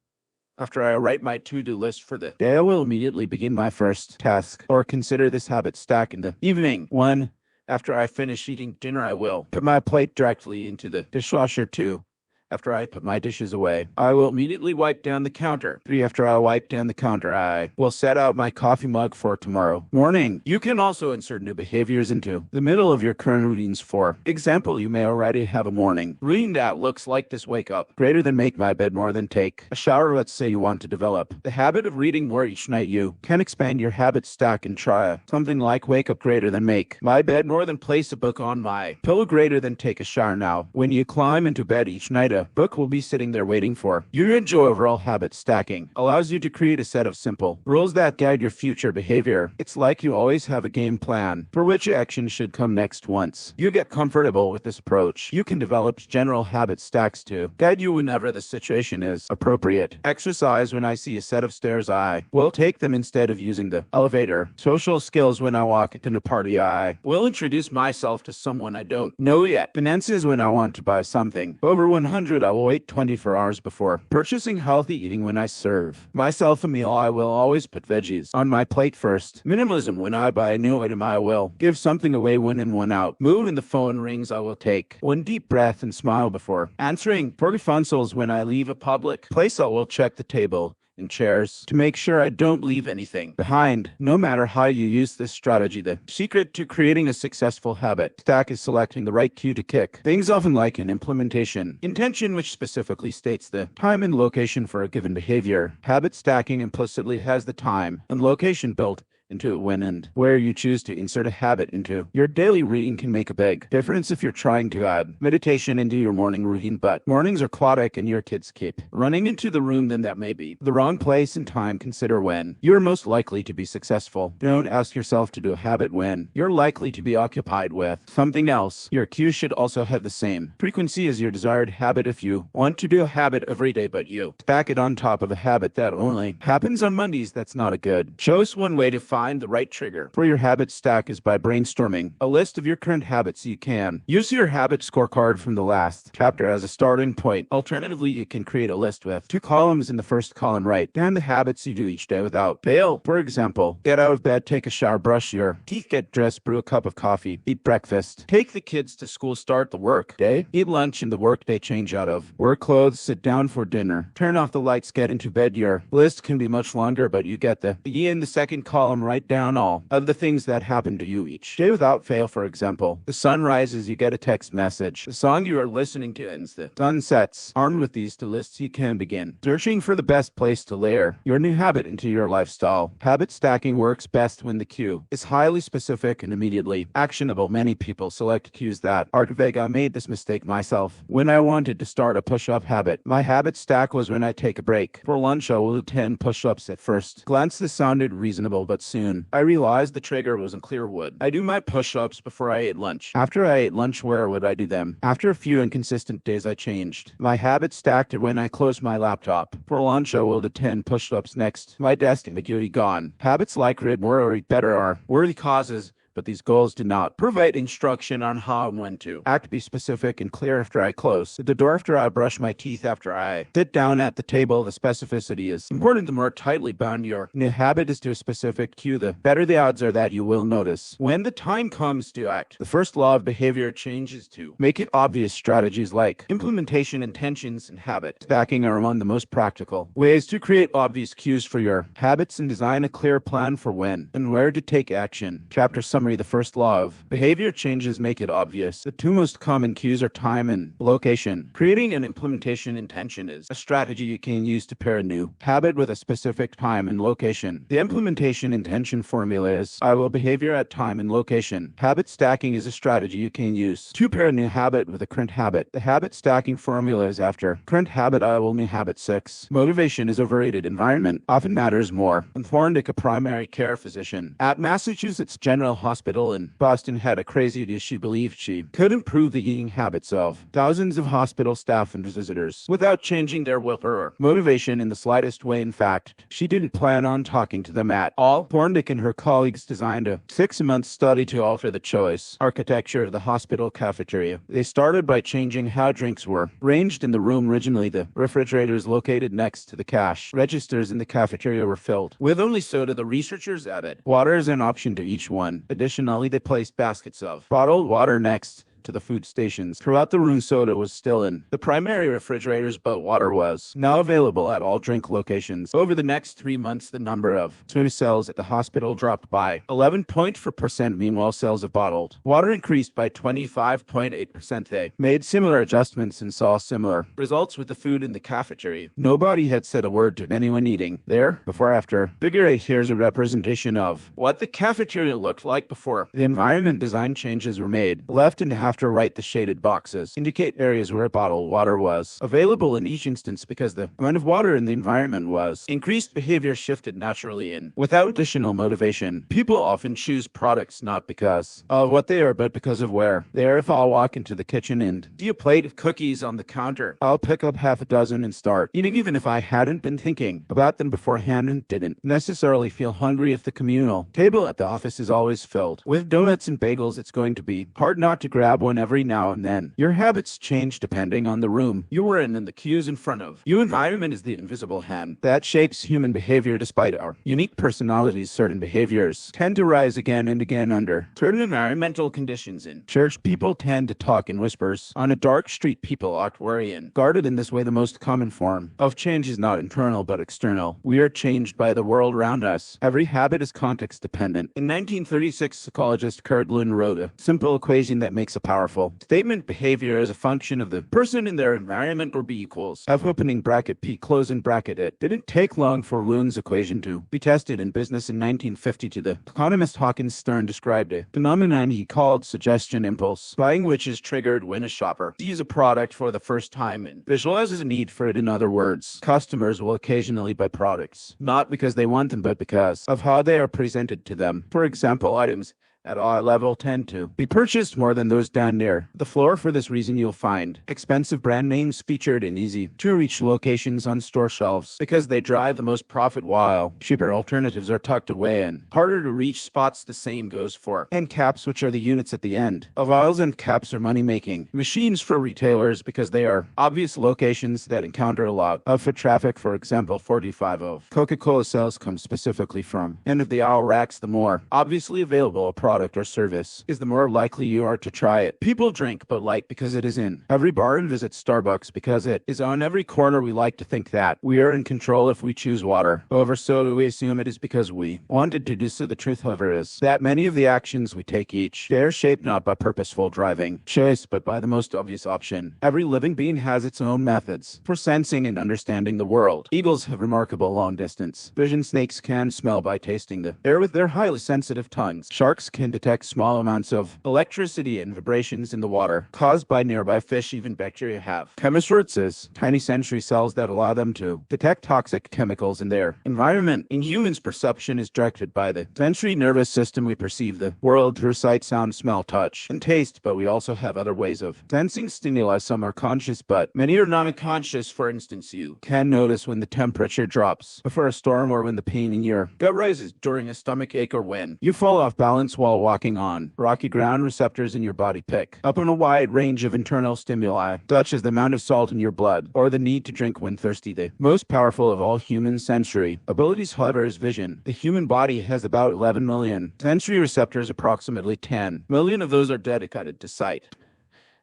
After I write my to-do list for the day, I will immediately begin my first task or consider this habit stack in the evening. 1. After I finish eating dinner, I will put my plate directly into the dishwasher. 2. After I put my dishes away, I will immediately wipe down the counter. 3. After I wipe down the counter, I will set out my coffee mug for tomorrow morning. You can also insert new behaviors into the middle of your current routines. For example, you may already have a morning routine that looks like this: wake up greater than make my bed more than take a shower. Let's say you want to develop the habit of reading more each night. You can expand your habit stack and try something like wake up greater than make my bed more than place a book on my pillow greater than take a shower. Now, when you climb into bed each night, a book will be sitting there waiting for you to enjoy. Overall, habit stacking allows you to create a set of simple rules that guide your future behavior. It's like you always have a game plan for which action should come next. Once you get comfortable with this approach, you can develop general habit stacks to guide you whenever the situation is appropriate. Exercise. When I see a set of stairs, I will take them instead of using the elevator. Social skills. When I walk into a party, I will introduce myself to someone I don't know yet. Finances. When I want to buy something over 100, I will wait 24 hours before purchasing. Healthy eating. When I serve myself a meal, I will always put veggies on my plate first. Minimalism. When I buy a new item, I will give something away when in, one out. Mood. When the phone rings, I will take one deep breath and smile before answering. Forgetfuls. When I leave a public place, I will check the table and chairs to make sure I don't leave anything behind. No matter how you use this strategy, the secret to creating a successful habit stack is selecting the right cue to kick things off, and like an implementation intention which specifically states the time and location for a given behavior. Habit stacking implicitly has the time and location built into when and where you choose to insert a habit into your daily routine can make a big difference. If you're trying to add meditation into your morning routine, but mornings are chaotic and your kids keep running into the room, then that may be the wrong place and time. Consider when you're most likely to be successful. Don't ask yourself to do a habit when you're likely to be occupied with something else. Your cue should also have the same frequency as your desired habit. If you want to do a habit every day, but you stack it on top of a habit that only happens on Mondays, that's not a good choice. One way to find the right trigger for your habit stack is by brainstorming a list of your current habits. You can use your habit scorecard from the last chapter as a starting point. Alternatively, you can create a list with 2 columns. In the first column, write down the habits you do each day without fail. For example, get out of bed, take a shower, brush your teeth, get dressed, brew a cup of coffee, eat breakfast, take the kids to school, start the work day, eat lunch in the work day, change out of work clothes, sit down for dinner, turn off the lights, get into bed. Your list can be much longer, but you get the idea. In the second column, write down all of the things that happen to you each day without fail. For example, the sun rises, you get a text message. The song you are listening to ends, the sun sets. Armed with these 2 lists, you can begin searching for the best place to layer your new habit into your lifestyle. Habit stacking works best when the cue is highly specific and immediately actionable. Many people select cues that are vague. I made this mistake myself when I wanted to start a push-up habit. My habit stack was when I take a break for lunch, I will do 10 push-ups. At first glance, this sounded reasonable, but soon I realized the trigger wasn't clear. Would I do my push-ups before I ate lunch? After I ate lunch, where would I do them? After a few inconsistent days, I changed my habit stack to when I close my laptop for lunch, I will do 10 push-ups. Next, my desk and the gone. Habits like read more or eat better are worthy causes but these goals do not provide instruction on how and when to act. Be specific and clear. After I close the door, after I brush my teeth, after I sit down at the table, the specificity is important. The more tightly bound your new habit is to a specific cue, the better the odds are that you will notice when the time comes to act. The first law of behavior change is to make it obvious. Strategies like implementation, intentions, and habit stacking are among the most practical ways to create obvious cues for your habits and design a clear plan for when and where to take action. Chapter summary. The first law of behavior changes make it obvious. The two most common cues are time and location. Creating an implementation intention is a strategy you can use to pair a new habit with a specific time and location. The implementation intention formula is I will behavior at time and location. Habit stacking is a strategy you can use to pair a new habit with a current habit. The habit stacking formula is after current habit I will new habit 6. Motivation is overrated. Environment often matters more. And Thorndike, a primary care physician at Massachusetts General Hospital in Boston, had a crazy idea. She believed she could improve the eating habits of thousands of hospital staff and visitors without changing their willpower or motivation in the slightest way. In fact, she didn't plan on talking to them at all. Thorndike and her colleagues designed a 6-month study to alter the choice architecture of the hospital cafeteria. They started by changing how drinks were arranged in the room. Originally, the refrigerators located next to the cash registers in the cafeteria were filled with only soda. The researchers added water as an option to each one. Additionally, they placed baskets of bottled water next to the food stations. Throughout the room, soda was still in the primary refrigerators, but water was now available at all drink locations. Over the next 3 months, the number of soda sales at the hospital dropped by 11.4%. Meanwhile, sales of bottled water increased by 25.8%. They made similar adjustments and saw similar results with the food in the cafeteria. Nobody had said a word to anyone eating there before. After figure 8, here's a representation of what the cafeteria looked like before the environment design changes were made. Left and after right, the shaded boxes indicate areas where bottled water was available in each instance because the amount of water in the environment was increased. Behavior shifted naturally and without additional motivation. People often choose products not because of what they are, but because of where they are. If I'll walk into the kitchen and see a plate of cookies on the counter, I'll pick up half a dozen and start eating, even if I hadn't been thinking about them beforehand and didn't necessarily feel hungry. If the communal table at the office is always filled with donuts and bagels, it's going to be hard not to grab one every now and then. Your habits change depending on the room you are in and the cues in front of you. Environment is the invisible hand that shapes human behavior. Despite our unique personalities, certain behaviors tend to rise again and again under certain environmental conditions. In church, people tend to talk in whispers. On a dark street, people act wary and guarded. In this way, the most common form of change is not internal but external. We are changed by the world around us. Every habit is context dependent. In 1936, psychologist Kurt Lewin wrote a simple equation that makes a powerful statement. Behavior is a function of the person in their environment, or B equals F opening bracket P closing bracket. It didn't take long for Lewin's equation to be tested in business. In 1952, the economist Hawkins Stern described a phenomenon he called suggestion impulse buying, which is triggered when a shopper sees a product for the first time and visualizes a need for it. In other words, customers will occasionally buy products not because they want them, but because of how they are presented to them. For example, items at eye level tend to be purchased more than those down near the floor. For this reason, you'll find expensive brand names featured in easy-to-reach locations on store shelves because they drive the most profit, while cheaper alternatives are tucked away in harder-to-reach spots. The same goes for end caps, which are the units at the end of aisles. End caps are money-making machines for retailers because they are obvious locations that encounter a lot of foot traffic. For example, 45 of Coca-Cola sales come specifically from end-of-the-aisle racks. The more obviously available a product or service is, the more likely you are to try it. People drink Bud Light because it is in every bar and visit Starbucks because it is on every corner. We like to think that we are in control if we choose water over soda. We assume it is because we wanted to do so. The truth, however, is that many of the actions we take each day are shaped not by purposeful driving choice, but by the most obvious option. Every living being has its own methods for sensing and understanding the world. Eagles have remarkable long distance vision. Snakes can smell by tasting the air with their highly sensitive tongues. Sharks can detect small amounts of electricity and vibrations in the water caused by nearby fish. Even bacteria have chemistry as tiny sensory cells that allow them to detect toxic chemicals in their environment. In humans, perception is directed by the sensory nervous system. We perceive the world through sight, sound, smell, touch, and taste, but we also have other ways of sensing stimuli. Some are conscious, but many are non-conscious. For instance, you can notice when the temperature drops before a storm, or when the pain in your gut rises during a stomach ache, or when you fall off balance while while walking on rocky ground. Receptors in your body pick up on a wide range of internal stimuli, such as the amount of salt in your blood or the need to drink when thirsty. The most powerful of all human sensory abilities, however, is vision. The human body has about 11 million sensory receptors. Approximately 10 million of those are dedicated to sight.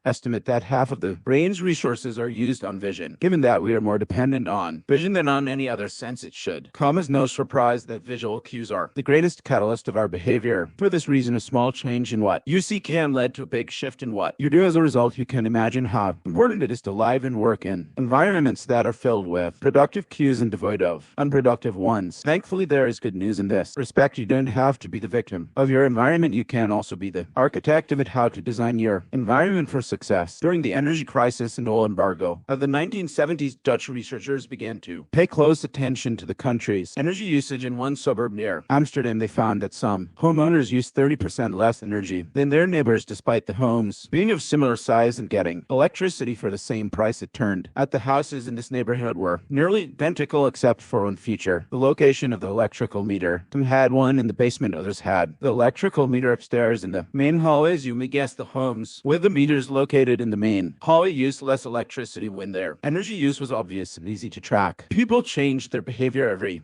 Estimate that half of the brain's resources are used on vision. Given that we are more dependent on vision than on any other sense, it should come as no surprise that visual cues are the greatest catalyst of our behavior. For this reason, a small change in what you see can lead to a big shift in what you do. As a result, you can imagine how important it is to live and work in environments that are filled with productive cues and devoid of unproductive ones. Thankfully, there is good news in this respect. You don't have to be the victim of your environment. You can also be the architect of it. How to design your environment for success. During the energy crisis and oil embargo of the 1970s, Dutch researchers began to pay close attention to the country's energy usage. In one suburb near Amsterdam, they found that some homeowners used 30% less energy than their neighbors, despite the homes being of similar size and getting electricity for the same price. It turned out the houses in this neighborhood were nearly identical except for one feature: the location of the electrical meter. Some had one in the basement, others had the electrical meter upstairs in the main hallways. You may guess the homes with the meters located in the main hallway used less electricity when their energy use was obvious and easy to track. People changed their behavior every